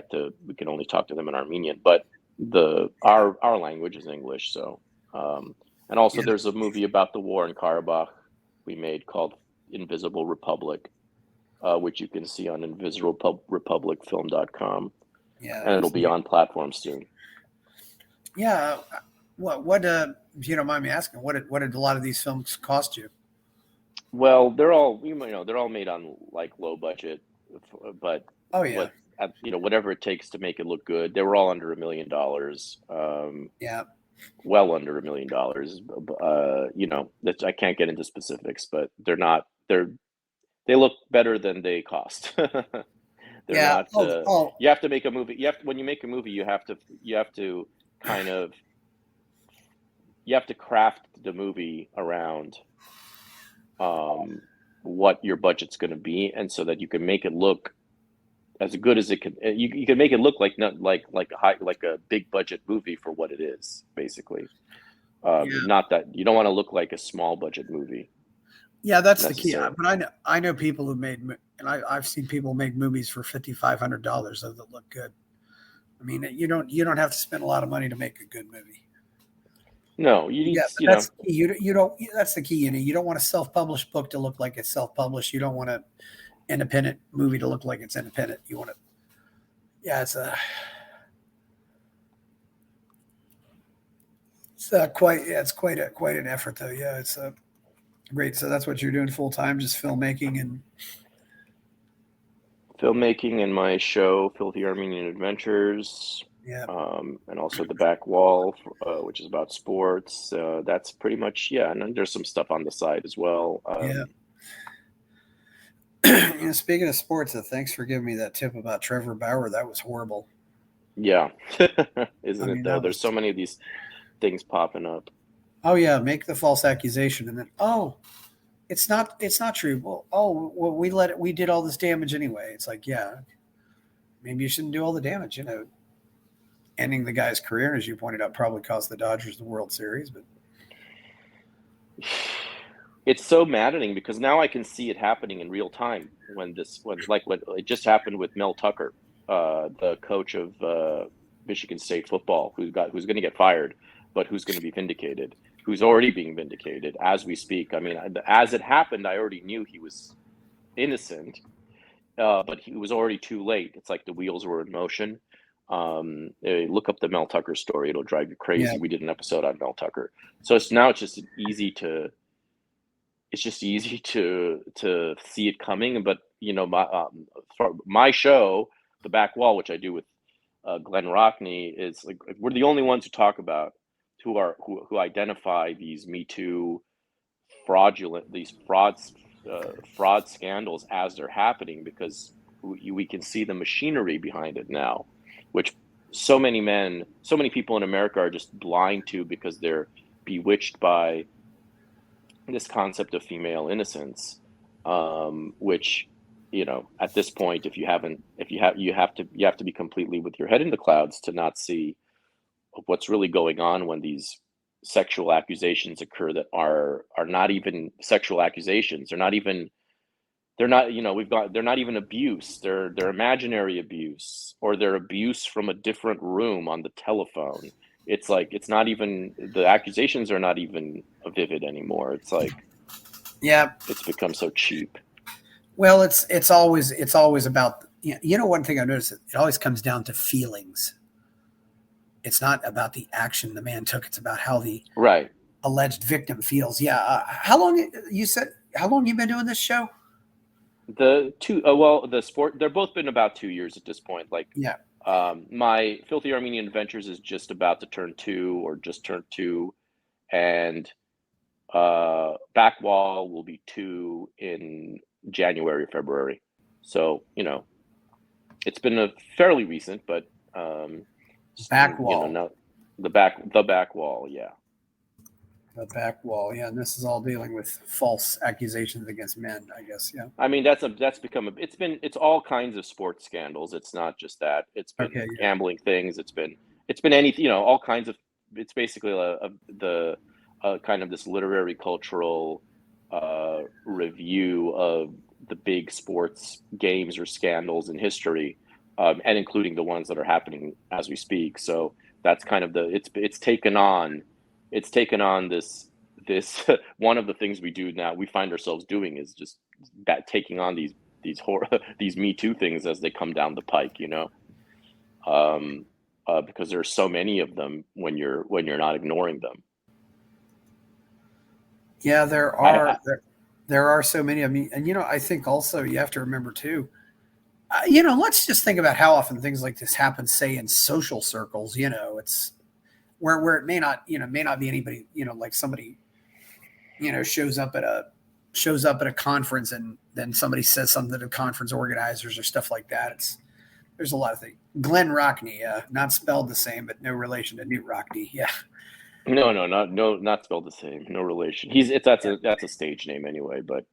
can only talk to them in Armenian, but our language is English. So and also there's a movie about the war in Karabakh we made called Invisible Republic, which you can see on invisiblerepublicfilm.com. Yeah, and it'll be on platforms soon. Yeah, what if you don't mind me asking, what did a lot of these films cost you? Well, they're all they're all made on like low budget, but whatever it takes to make it look good. They were all under $1 million. Yeah. well under $1 million. You know, that I can't get into specifics, but they look better than they cost. They're Yeah. not. You have to make a movie. When you make a movie, you have to kind of craft the movie around what your budget's going to be, and so that you can make it look as good as it can. You can make it look like a big budget movie for what it is, basically. Not that you don't want to look like a small budget movie. Yeah, that's the key. But I know people who made, and I've seen people make movies for $5,500 that look good. I mean, you don't have to spend a lot of money to make a good movie. No, you need. That's the key. You don't. That's the key. You don't want a self-published book to look like it's self-published. You don't want an independent movie to look like it's independent. You want it. Yeah, it's quite an effort though. Yeah, it's great. So that's what you're doing full time, just filmmaking and my show, Filthy Armenian Adventures. Yeah. And also the Back Wall, which is about sports. That's pretty much, yeah. And then there's some stuff on the side as well. Yeah. Speaking of sports, thanks for giving me that tip about Trevor Bauer. That was horrible. Yeah. Isn't it though? There's so many of these things popping up. Oh yeah. Make the false accusation and then, it's not true. Well, we did all this damage anyway. It's like, yeah, maybe you shouldn't do all the damage, ending the guy's career, as you pointed out, probably cost the Dodgers the World Series. But it's so maddening because now I can see it happening in real time. When it just happened with Mel Tucker, the coach of Michigan State football, who's going to get fired, but who's going to be vindicated, who's already being vindicated as we speak. I mean, as it happened, I already knew he was innocent, but he was already too late. It's like the wheels were in motion. Look up the Mel Tucker story; it'll drive you crazy. Yeah. We did an episode on Mel Tucker, so it's just easy to see it coming. But my show, The Back Wall, which I do with Glenn Rockney, is like we're the only ones who talk about who identify these Me Too fraud scandals as they're happening, because we can see the machinery behind it now, which so many people in America are just blind to because they're bewitched by this concept of female innocence, which, at this point, you have to be completely with your head in the clouds to not see what's really going on when these sexual accusations occur that are not even sexual accusations. They're not even abuse. They're imaginary abuse, or they're abuse from a different room on the telephone. It's like, it's not even, the accusations are not even vivid anymore. It's like, yeah, it's become so cheap. Well, it's always about, one thing I noticed, it always comes down to feelings. It's not about the action the man took. It's about how the alleged victim feels. Yeah. How long you been doing this show? The sport, they're both been about 2 years at this point. Like, yeah. My Filthy Armenian Adventures is just about to turn 2, or just turned 2, and Back Wall will be 2 in January or February. So, it's been a fairly recent, but Back Wall. The Back Wall, yeah. The Back Wall, yeah, and this is all dealing with false accusations against men, I guess, yeah. I mean, it's all kinds of sports scandals. It's not just that. It's been gambling things. It's been anything, all kinds of. It's basically the kind of this literary cultural review of the big sports games or scandals in history, and including the ones that are happening as we speak. So that's kind of it's taken on this one of the things we do now, we find ourselves doing, is just taking on these Me Too things as they come down the pike, because there's so many of them when you're not ignoring them. Yeah, there are so many of me. And, I think also you have to remember too, let's just think about how often things like this happen, say in social circles. where it may not be anybody, like somebody, shows up at a conference and then somebody says something to conference organizers or stuff like that. There's a lot of things. Glenn Rockney, not spelled the same, but no relation to Newt Rockney. Yeah. No, not spelled the same. No relation. That's a stage name anyway. But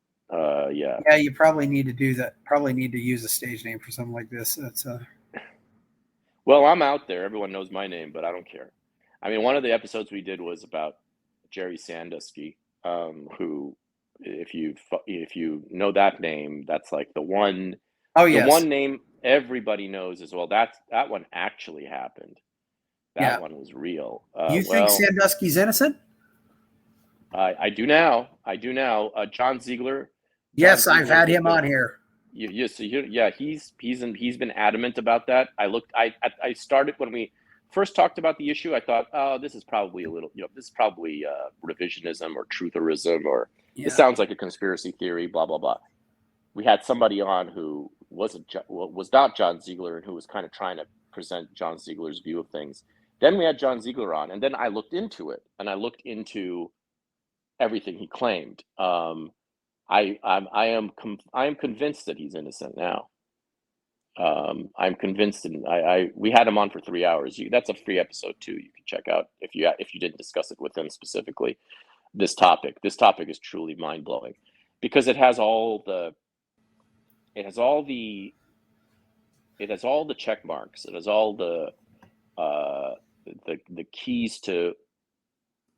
yeah. Yeah, you probably need to do that. Probably need to use a stage name for something like this. Well, I'm out there. Everyone knows my name, but I don't care. I mean, one of the episodes we did was about Jerry Sandusky, who, if you know that name, that's like the one. Oh yes. The one name everybody knows as well. That one actually happened. That one was real. You think Sandusky's innocent? I do now. John Ziegler. Yes, I've had him on here. Yes, he's been adamant about that. I started when we first talked about the issue. I thought, oh, this is probably revisionism or trutherism, or this sounds like a conspiracy theory. Blah blah blah. We had somebody on who was not John Ziegler and who was kind of trying to present John Ziegler's view of things. Then we had John Ziegler on, and then I looked into it, and I looked into everything he claimed. I am convinced that he's innocent now. I'm convinced, and we had him on for 3 hours. That's a free episode too. You can check out if you didn't discuss it with him specifically. This topic is truly mind blowing because it has all the check marks. It has all the keys to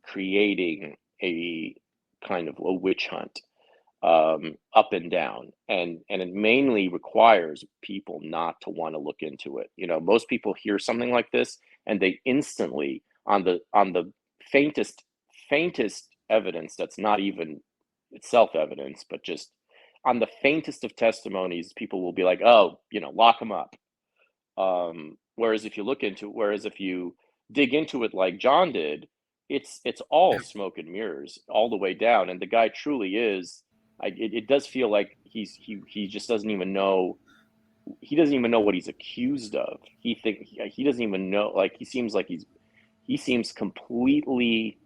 creating a kind of a witch hunt, up and down, and it mainly requires people not to want to look into it. Most people hear something like this and they instantly, on the faintest evidence that's not even itself evidence, but just on the faintest of testimonies, people will be like, oh, lock them up. Whereas if you dig into it like John did, it's all smoke and mirrors all the way down, and the guy truly is. It does feel like he just doesn't even know. He doesn't even know what he's accused of. He doesn't even know. Like he seems completely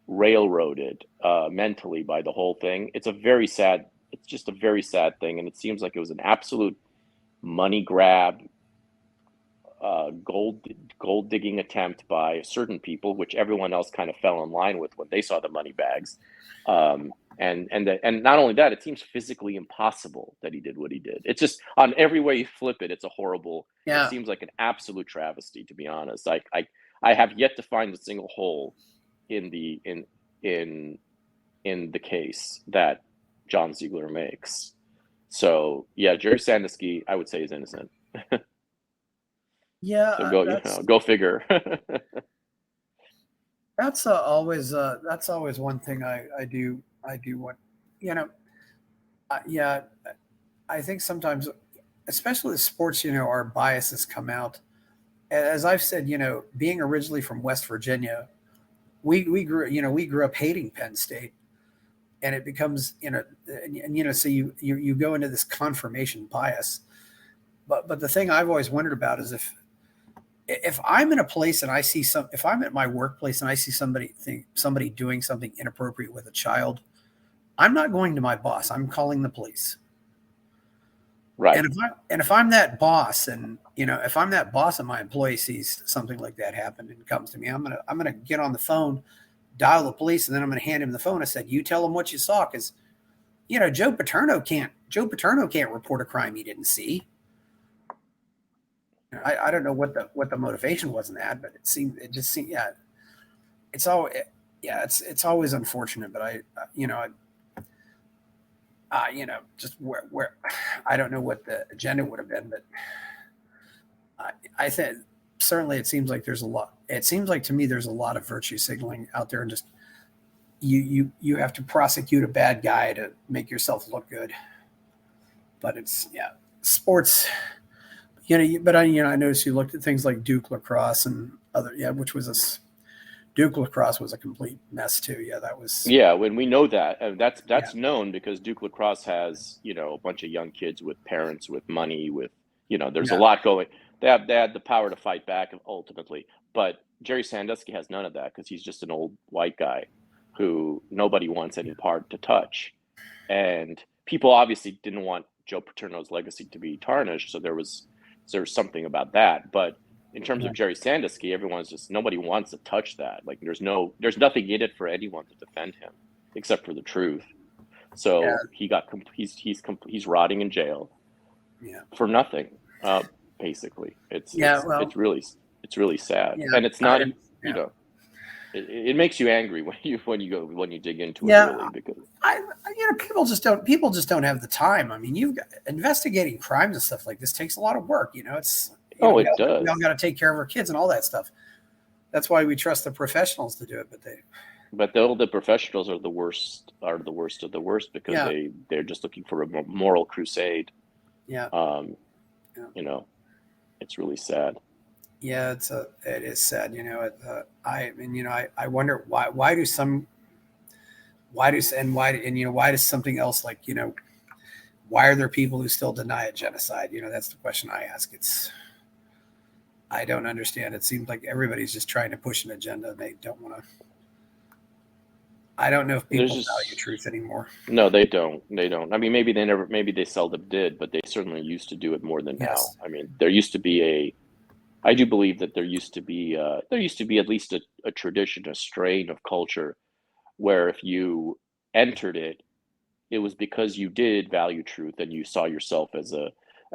railroaded mentally by the whole thing. It's just a very sad thing, and it seems like it was an absolute money grab, gold digging attempt by certain people, which everyone else kind of fell in line with when they saw the money bags. And not only that, it seems physically impossible that he did what he did. It's just on every way you flip it, it's a horrible. Yeah. It seems like an absolute travesty, to be honest. I have yet to find a single hole in the case that John Ziegler makes. So yeah, Jerry Sandusky, I would say, is innocent. Yeah. So go figure. That's always one thing I do want, yeah. I think sometimes, especially with sports, our biases come out. As I've said, being originally from West Virginia, we grew up hating Penn State, and it becomes, so you go into this confirmation bias. But the thing I've always wondered about is if I'm in a place and I see if I'm at my workplace and I see somebody doing something inappropriate with a child, I'm not going to my boss. I'm calling the police. Right. And if I'm that boss, and if I'm that boss and my employee sees something like that happen and comes to me, I'm gonna get on the phone, dial the police, and then I'm gonna hand him the phone. I said, you tell him what you saw, because Joe Paterno can't report a crime he didn't see. I don't know what the motivation was in that, but it just seemed it's always unfortunate, but just where I don't know what the agenda would have been, but I think certainly it seems like to me there's a lot of virtue signaling out there, and just you have to prosecute a bad guy to make yourself look good. But it's sports. But I noticed you looked at things like Duke lacrosse and other, Duke lacrosse was a complete mess too. Yeah, that was. Yeah, when we know that, that's known because Duke lacrosse has a bunch of young kids with parents with money with there's a lot going. They had the power to fight back ultimately, but Jerry Sandusky has none of that because he's just an old white guy who nobody wants any part to touch. And people obviously didn't want Joe Paterno's legacy to be tarnished, so there was something about that. But in terms of Jerry Sandusky, everyone's just, nobody wants to touch that. Like there's nothing in it for anyone to defend him except for the truth. So he's rotting in jail for nothing, basically. It's really sad, and it's not it makes you angry when you dig into it, really, because people just don't have the time. I mean, investigating crimes and stuff like this takes a lot of work. It does. We all got to take care of our kids and all that stuff. That's why we trust the professionals to do it, but the professionals are the worst of the worst because they're just looking for a moral crusade. It's really sad. Yeah, it is sad. I wonder why does something else, like, why are there people who still deny a genocide? That's the question I ask. I don't understand. It seems like everybody's just trying to push an agenda. They don't want to. I don't know if people value truth anymore. No, they don't. I mean, maybe they seldom did, but they certainly used to do it more than now. I mean, there used to be I do believe that there used to be at least a tradition, a strain of culture, where if you entered it, it was because you did value truth and you saw yourself as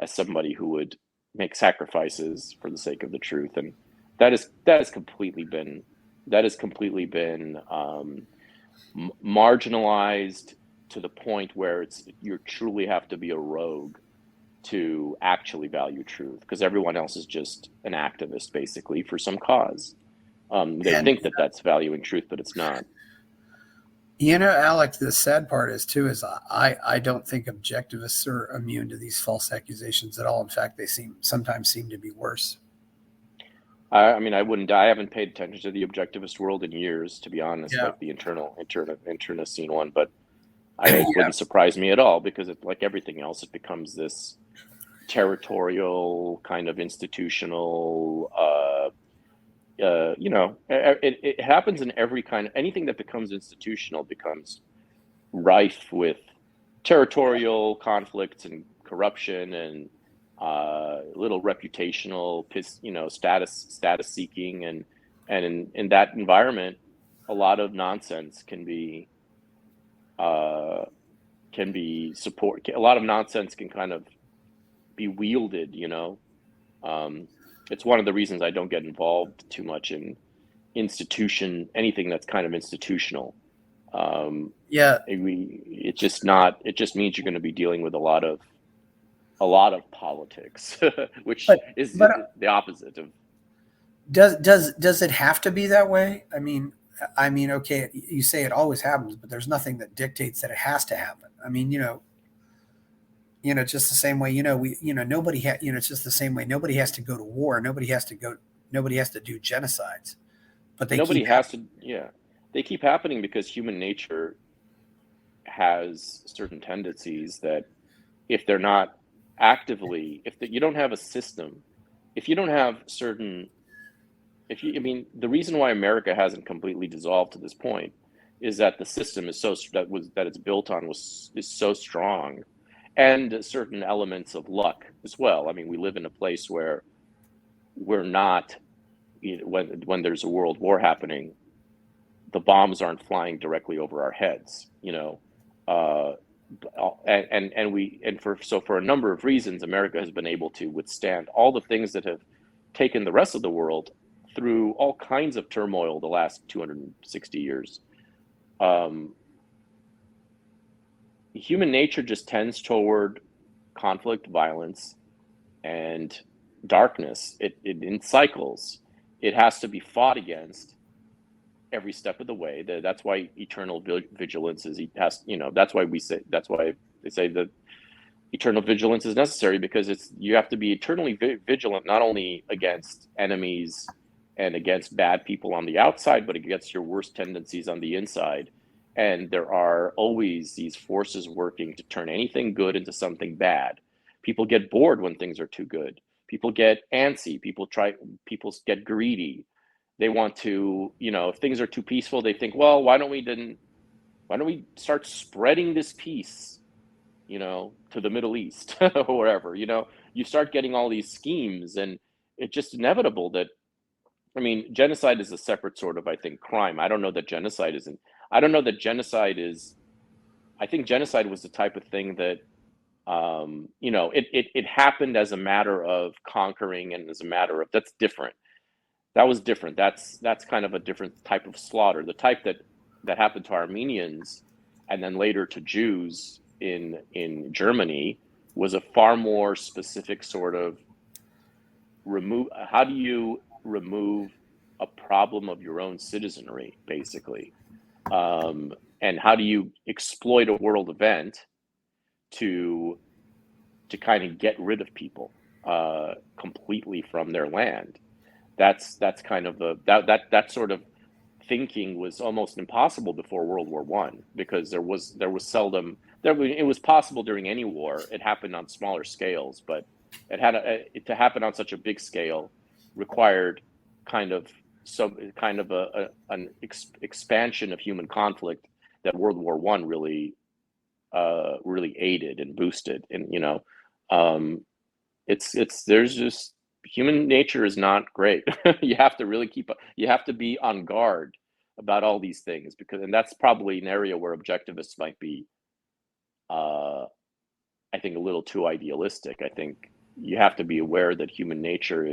somebody who would make sacrifices for the sake of the truth, and that has completely been marginalized to the point where you truly have to be a rogue to actually value truth, because everyone else is just an activist, basically, for some cause. They think that that's valuing truth, but it's not. Alec, the sad part is I don't think objectivists are immune to these false accusations at all. In fact, they sometimes seem to be worse. I haven't paid attention to the objectivist world in years, to be honest, like the internecine one, but it wouldn't surprise me at all, because like everything else, it becomes this territorial kind of institutional, it happens in every anything that becomes institutional becomes rife with territorial conflicts and corruption and little reputational status seeking, and in that environment, a lot of nonsense can be support. A lot of nonsense can kind of be wielded. It's one of the reasons I don't get involved too much in anything that's kind of institutional. It just means you're going to be dealing with a lot of politics, which is the opposite of. Does it have to be that way? I mean, okay, you say it always happens, but there's nothing that dictates that it has to happen. I mean, just the same way, nobody it's just the same way. Nobody has to go to war. Nobody has to do genocides, but they keep happening because human nature has certain tendencies that if they're not actively, you don't have a system, if you don't have certain, the reason why America hasn't completely dissolved to this point is that the system is that it's built on is so strong, and certain elements of luck as well. I mean, we live in a place where we're not, when there's a world war happening, the bombs aren't flying directly over our heads, for a number of reasons, America has been able to withstand all the things that have taken the rest of the world through all kinds of turmoil the last 260 years. Human nature just tends toward conflict, violence, and darkness. It in cycles. It has to be fought against every step of the way. That's why eternal vigilance is. That's why they say that eternal vigilance is necessary, because you have to be eternally vigilant, not only against enemies and against bad people on the outside, but against your worst tendencies on the inside. And there are always these forces working to turn anything good into something bad. People get bored when things are too good. People get antsy. People get greedy. They want to, if things are too peaceful, they think, well, why don't we start spreading this peace, to the Middle East or wherever, you start getting all these schemes, and it's just inevitable that, genocide is a separate sort of, I think, crime. I don't know that genocide is, I think genocide was the type of thing that, it happened as a matter of conquering, and as a matter of, that's different. That was different. That's kind of a different type of slaughter. The type that happened to Armenians and then later to Jews in Germany was a far more specific sort of how do you remove a problem of your own citizenry, basically, and how do you exploit a world event to kind of get rid of people completely from their land. That's kind of that sort of thinking was almost impossible before World War One, because there was seldom it was possible during any war. It happened on smaller scales, but it had to happen on such a big scale required kind of an expansion of human conflict that World War One really aided and boosted. And there's just, human nature is not great. You have to really you have to be on guard about all these things, and that's probably an area where objectivists might be, I think, a little too idealistic. I think you have to be aware that human nature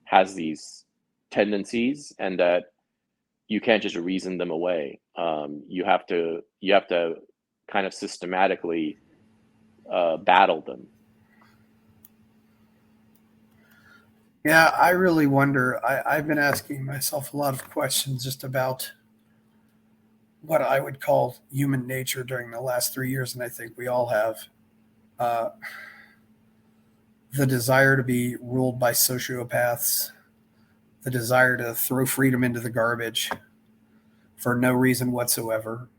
has these tendencies, and that you can't just reason them away. You have to kind of systematically battle them. Yeah, I really wonder. I've been asking myself a lot of questions just about what I would call human nature during the last 3 years, and I think we all have. The desire to be ruled by sociopaths, the desire to throw freedom into the garbage for no reason whatsoever.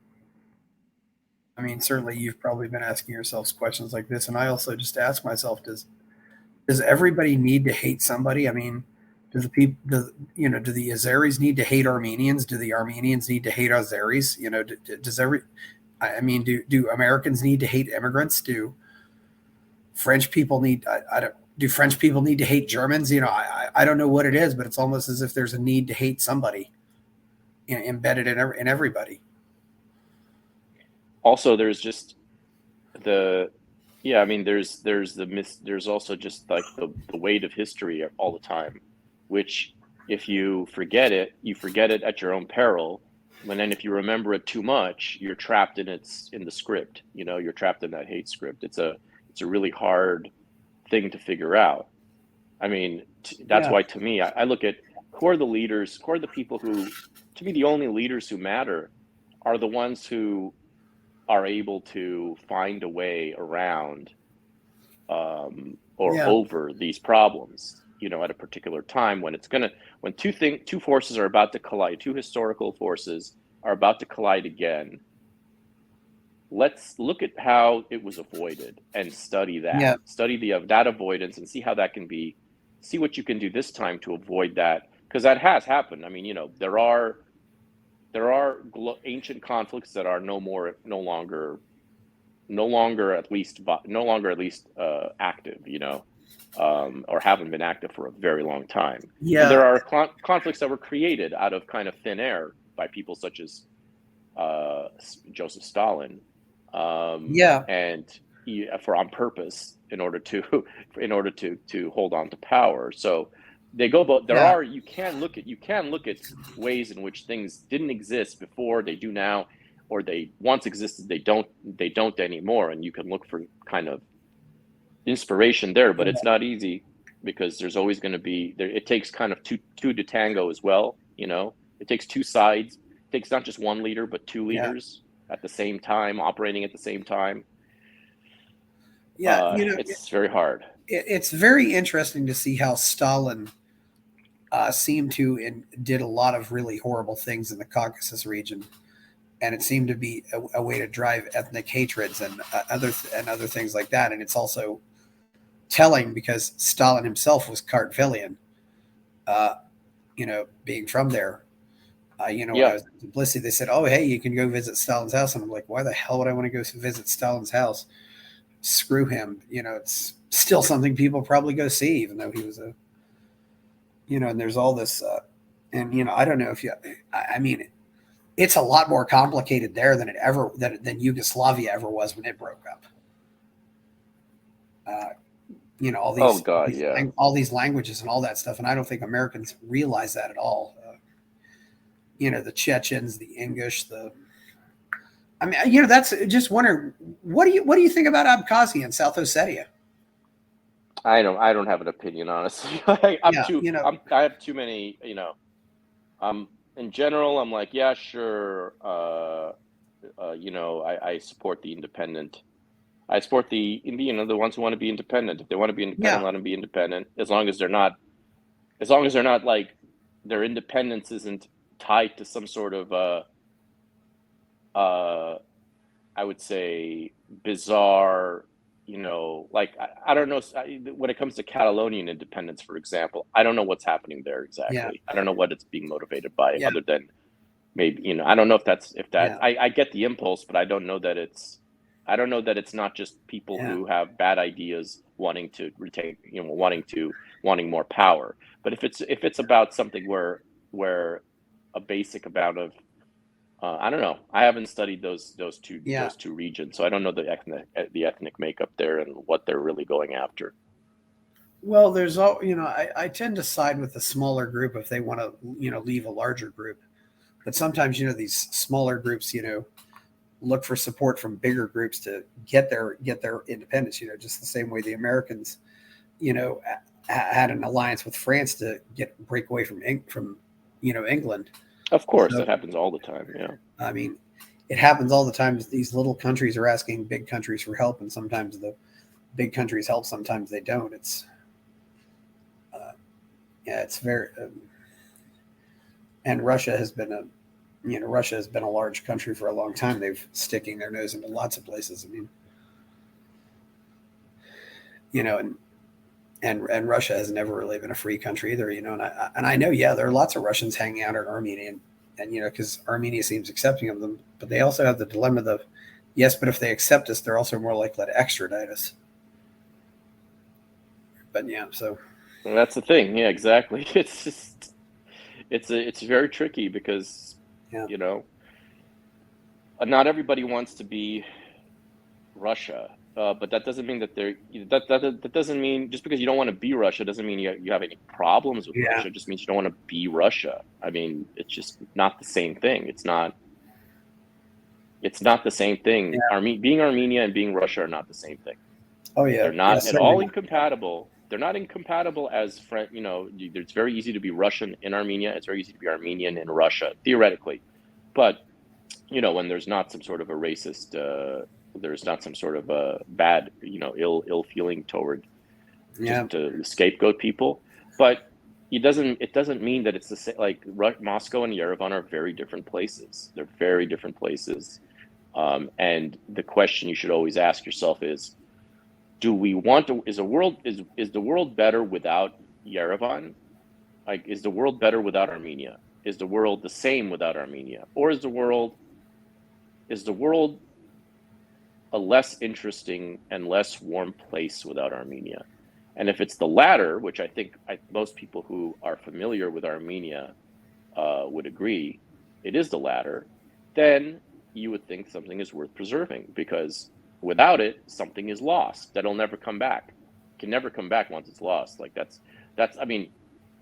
Certainly you've probably been asking yourselves questions like this, and I also just ask myself, does everybody need to hate somebody? Do the Azeris need to hate Armenians? Do the Armenians need to hate Azeris? Do Americans need to hate immigrants? Do French people need? Do French people need to hate Germans? I don't know what it is, but it's almost as if there's a need to hate somebody embedded in everybody. Also, there's just there's also just like the weight of history all the time, which if you forget it at your own peril. And then if you remember it too much, you're trapped in the script. You're trapped in that hate script. It's a really hard thing to figure out. That's why, to me, I look at who are the leaders, who are the people who, to me, the only leaders who matter are the ones who are able to find a way around over these problems, at a particular time when two forces are about to collide, two historical forces are about to collide again. Let's look at how it was avoided and study that. Study that avoidance and see how that can be. See what you can do this time to avoid that, because that has happened. There are ancient conflicts that are no longer at least active, or haven't been active for a very long time. Yeah, and there are conflicts that were created out of kind of thin air by people such as Joseph Stalin. And on purpose, in order to hold on to power. So they go, but you can look at ways in which things didn't exist before, they do now, or they once existed, they don't anymore, and you can look for kind of inspiration there. But it's not easy, because there's always going to be there. It takes kind of two to tango as well. It takes two sides. It takes not just one leader, but two leaders at the same time, operating at the same time. It's very hard. It's very interesting to see how Stalin seemed to and did a lot of really horrible things in the Caucasus region, and it seemed to be a way to drive ethnic hatreds and other things like that. And it's also telling because Stalin himself was Kartvelian. being from there. When Yeah. I was in Tbilisi, they said, "Oh, hey, you can go visit Stalin's house," and I'm like, "Why the hell would I want to go visit Stalin's house? Screw him." It's still something people probably go see, even though he was and there's all this, and I don't know if I mean, it's a lot more complicated there than Yugoslavia ever was when it broke up. All Oh these God, yeah. all these languages and all that stuff, and I don't think Americans realize that at all. The Chechens, the English, that's just wondering, what do you think about Abkhazia and South Ossetia? I don't have an opinion, honestly. I have too many, in general, I'm like, yeah, sure. I support the independent. I support the ones who want to be independent. If they want to be independent, let them be independent. As long as they're not like, their independence isn't tied to some sort of I would say bizarre, I don't know. When it comes to Catalonian independence, for example, I don't know what's happening there exactly. Yeah. I don't know what it's being motivated by, other than maybe, I don't know if that's I get the impulse, but I don't know that it's not just people who have bad ideas wanting to retain, wanting more power. But if it's about something where a basic amount of I don't know. I haven't studied those two regions, so I don't know the ethnic makeup there and what they're really going after. Well, there's all I tend to side with the smaller group if they want to leave a larger group, but sometimes these smaller groups look for support from bigger groups to get their independence. Just the same way the Americans had an alliance with France to break away from England. Of course, that happens all the time. Yeah. I mean, it happens all the time. These little countries are asking big countries for help, and sometimes the big countries help, sometimes they don't. It's very. And Russia has been a large country for a long time. They've sticking their nose into lots of places. I mean, and Russia has never really been a free country either, and I know, there are lots of Russians hanging out in Armenia, and because Armenia seems accepting of them, but they also have the dilemma of, yes, but if they accept us, they're also more likely to extradite us. But so well, that's the thing. Yeah, exactly. It's just it's very tricky because not everybody wants to be Russia. But that doesn't mean that that doesn't mean, just because you don't want to be Russia doesn't mean you have any problems with Russia. It just means you don't want to be Russia. I mean, it's just not the same thing. It's not the same thing. Yeah. Being Armenia and being Russia are not the same thing. Oh yeah, they're not at all incompatible. They're not incompatible as friend. It's very easy to be Russian in Armenia. It's very easy to be Armenian in Russia, theoretically. But when there's not some sort of a racist. There's not some sort of a bad, ill feeling toward just to scapegoat people, but it doesn't mean that it's the same. Like Moscow and Yerevan are very different places. They're very different places, and the question you should always ask yourself is, do we want to? Is the world better without Yerevan? Like, is the world better without Armenia? Is the world the same without Armenia, or is the world a less interesting and less warm place without Armenia? And if it's the latter, which I think most people who are familiar with Armenia would agree, it is the latter, then you would think something is worth preserving, because without it, something is lost. That'll never come back. It can never come back once it's lost. Like that's. I mean,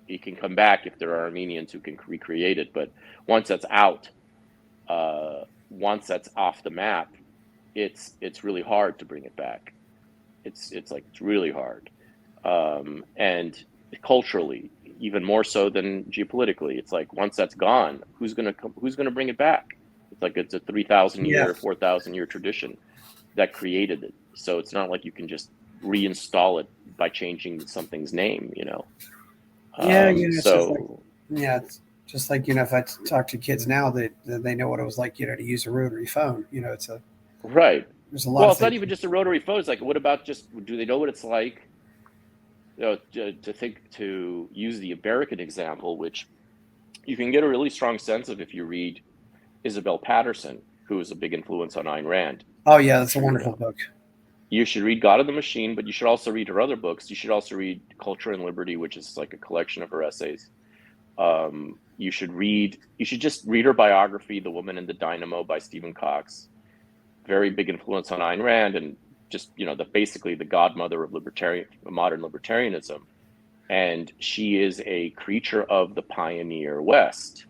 it can come back if there are Armenians who can recreate it, but once that's out, once that's off the map, it's really hard to bring it back. It's really hard, and culturally, even more so than geopolitically. It's like, once that's gone, who's gonna bring it back? It's like it's a 3,000 year, 4,000 year tradition that created it. So it's not like you can just reinstall it by changing something's name. It's just like, if I talk to kids now, they know what it was like, to use a rotary phone. It's a right. There's a lot. Well, it's not even just a rotary phone. It's like, what about do they know what it's like? To use the American example, which you can get a really strong sense of if you read Isabel Patterson, who is a big influence on Ayn Rand. Oh yeah, that's a wonderful book. You should read God of the Machine, but you should also read her other books. You should also read Culture and Liberty, which is like a collection of her essays. You should just read her biography, The Woman in the Dynamo by Stephen Cox. Very big influence on Ayn Rand, and just, basically the godmother of modern libertarianism. And she is a creature of the pioneer West.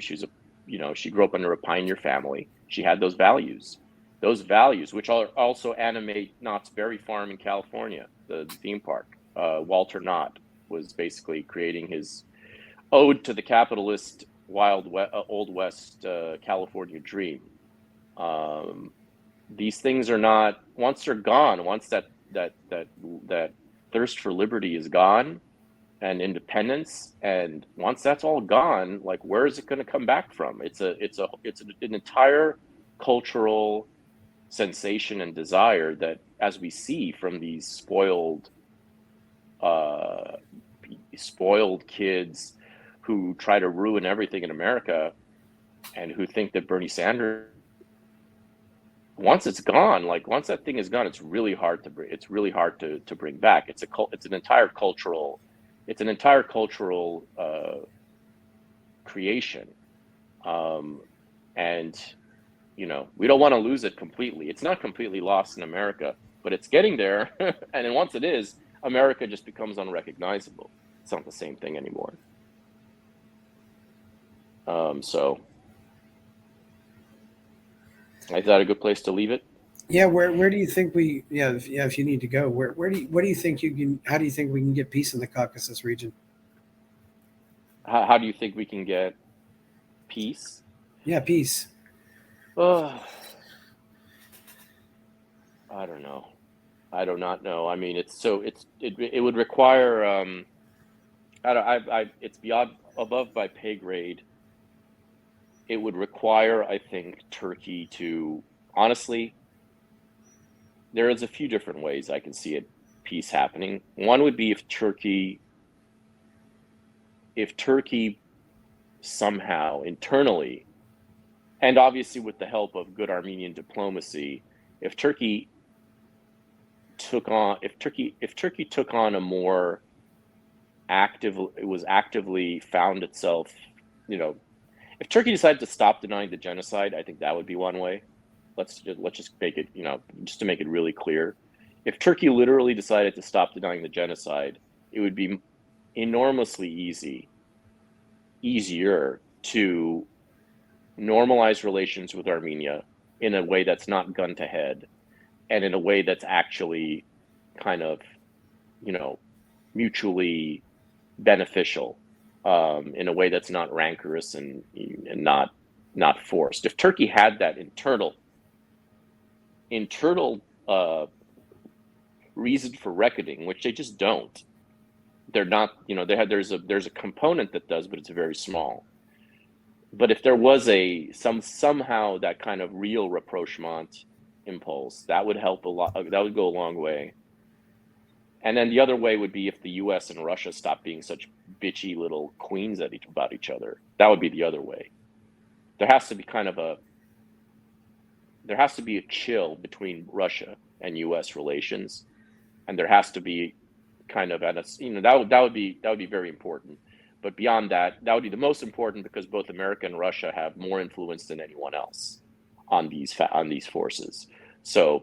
She grew up under a pioneer family. She had those values, which also animate Knott's Berry Farm in California, the theme park. Walter Knott was basically creating his ode to the capitalist Old West California dream. These things are not, once they're gone, once that thirst for liberty is gone and independence, and once that's all gone, like, where is it going to come back from? It's an entire cultural sensation and desire that, as we see from these spoiled kids who try to ruin everything in America, and who think that Bernie Sanders, once it's gone, once that thing is gone, it's really hard to bring back. It's an entire cultural creation, and we don't want to lose it completely. It's not completely lost in America, but it's getting there. And then once it is, America just becomes unrecognizable. It's not the same thing anymore. So is that a good place to leave it? Yeah. Where do you think if you need to go, what do you think how do you think we can get peace in the Caucasus region? How do you think we can get peace? Yeah, peace. I don't know. I do not know. I mean, it would require, it's above my pay grade. It would require, I think, Turkey to, honestly, there is a few different ways I can see peace happening. One would be if Turkey somehow internally, and obviously with the help of good Armenian diplomacy, if Turkey took on a more actively found itself, if Turkey decided to stop denying the genocide, I think that would be one way. Let's just make it, just to make it really clear. If Turkey literally decided to stop denying the genocide, it would be enormously easier to normalize relations with Armenia in a way that's not gun to head, and in a way that's actually kind of, mutually beneficial, in a way that's not rancorous and not forced. If Turkey had that internal reason for reckoning, which they just don't, they're not, there's a component that does, but it's very small. But if there was somehow that kind of real rapprochement impulse, that would help a lot. That would go a long way. And then the other way would be if the U.S. and Russia stopped being such bitchy little queens about each other. That would be the other way. There has to be a chill between Russia and U.S. relations, and there has to be kind of that would be very important. But beyond that, that would be the most important, because both America and Russia have more influence than anyone else on these forces. So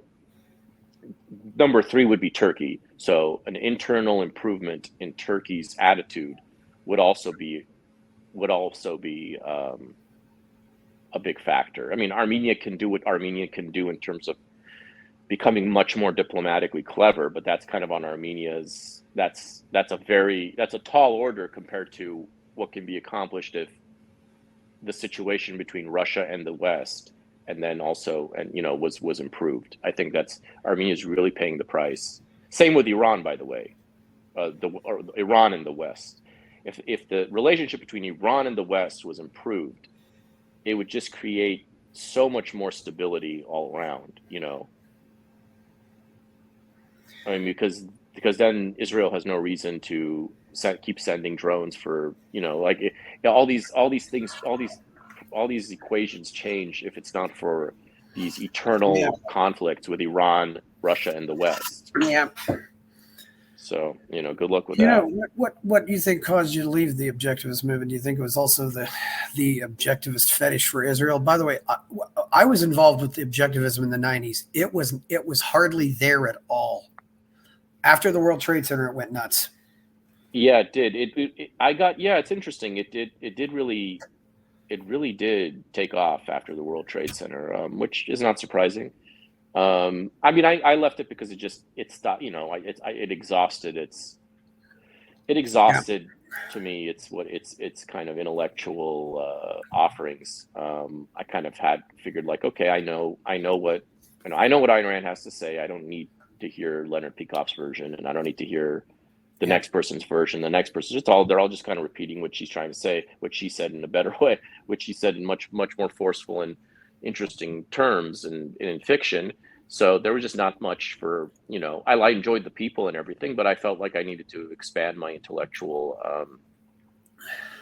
number 3 would be Turkey. So an internal improvement in Turkey's attitude would also be a big factor. I mean, Armenia can do what Armenia can do in terms of becoming much more diplomatically clever, but that's kind of on Armenia's. That's a tall order compared to what can be accomplished if the situation between Russia and the West, and then also, was improved. I think Armenia's really paying the price. Same with Iran, by the way, Iran and the West. If the relationship between Iran and the West was improved, it would just create so much more stability all around. I mean, because because then Israel has no reason to keep sending drones for, like all these things, all these equations change if it's not for these Yeah. eternal conflicts with Iran, Russia, and the West. Yeah. So, good luck with that. What do you think caused you to leave the objectivist movement? Do you think it was also the objectivist fetish for Israel? By the way, I was involved with the objectivism in the 90s. It was hardly there at all. After the World Trade Center, it went nuts. Yeah, it did. It's interesting. It really did take off after the World Trade Center, which is not surprising. I mean, I left it because it stopped. It exhausted to me. It's kind of intellectual offerings. I kind of had figured like, okay, I know what Ayn Rand has to say. I don't need to hear Leonard Peikoff's version, and I don't need to hear the next person's version. The next person, they're all just kind of repeating what she's trying to say, what she said in a better way, what she said in much more forceful and interesting terms and in fiction. So there was just not much for, I enjoyed the people and everything, but I felt like I needed to expand my intellectual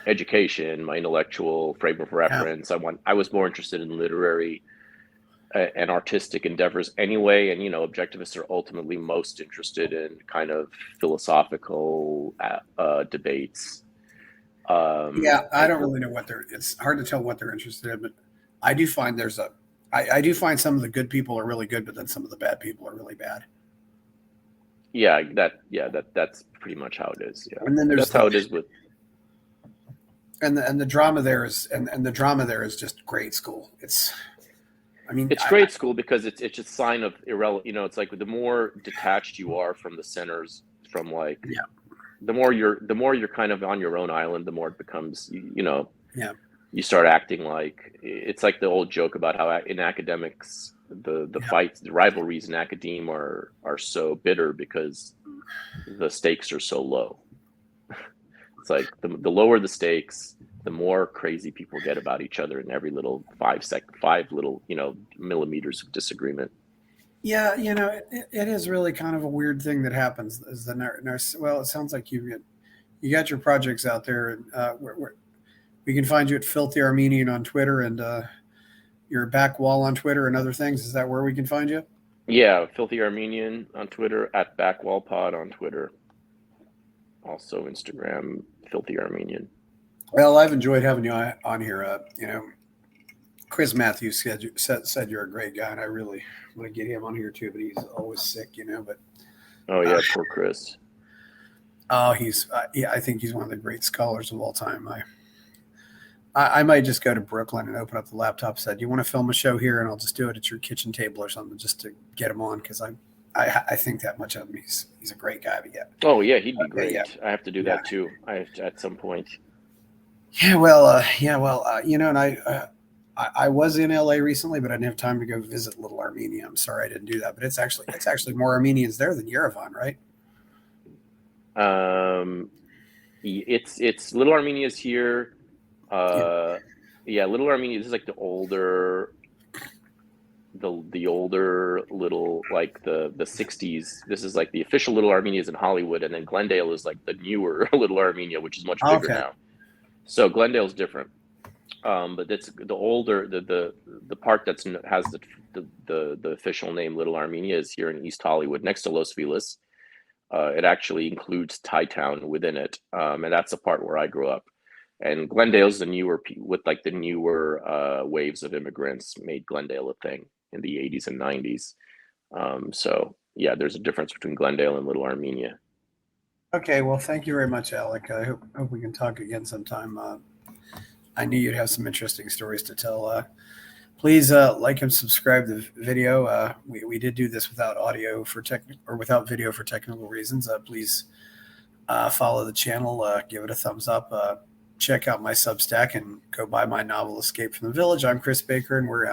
education, my intellectual frame of reference. Yeah. I was more interested in literary and artistic endeavors anyway. And, objectivists are ultimately most interested in kind of philosophical debates. I don't really know it's hard to tell what they're interested in, but I do find I do find some of the good people are really good, but then some of the bad people are really bad. That's pretty much how it is. Yeah. And then that's how it is with. And the drama there is, and the drama there is just grade school. It's grade school because it's just a sign of irrelevant. It's like the more detached you are from the centers, from like, the more you're kind of on your own island, the more it becomes, you start acting like, it's like the old joke about how in academics, the fights, the rivalries in academia are so bitter because the stakes are so low. It's like the lower the stakes, the more crazy people get about each other in every little 5 little, millimeters of disagreement. Yeah, it is really kind of a weird thing that happens. Is well, it sounds like you got your projects out there, and we can find you at Filthy Armenian on Twitter and your back wall on Twitter and other things. Is that where we can find you? Yeah, Filthy Armenian on Twitter, at Backwallpod on Twitter. Also Instagram, Filthy Armenian. Well, I've enjoyed having you on here. Chris Matthews said you're a great guy, and I really want to get him on here too, but he's always sick, But poor Chris. Oh, I think he's one of the great scholars of all time. I might just go to Brooklyn and open up the laptop. Said, "You want to film a show here?" And I'll just do it at your kitchen table or something, just to get him on, because I think that much of him. He's a great guy to get. Oh yeah, he'd be great. I have to do that too. I have to at some point. Yeah, well, and I was in LA recently, but I didn't have time to go visit Little Armenia. I'm sorry I didn't do that, but it's actually more Armenians there than Yerevan, right? It's Little Armenia's here. Little Armenia. This is like the older little, like the 60s. This is like the official Little Armenia is in Hollywood, and then Glendale is like the newer Little Armenia, which is much bigger now. So Glendale's different, but that's the older the part that has the official name Little Armenia is here in East Hollywood, next to Los Feliz. It actually includes Thai Town within it, and that's the part where I grew up. And Glendale's the newer waves of immigrants made Glendale a thing in the 80s and 90s. So yeah, there's a difference between Glendale and Little Armenia. Okay, well, thank you very much, Alec. I hope we can talk again sometime. I knew you'd have some interesting stories to tell. Please like and subscribe to the video. We did do this without without video for technical reasons. Please follow the channel. Give it a thumbs up. Check out my Substack and go buy my novel Escape from the Village. I'm Chris Baker, and we're out.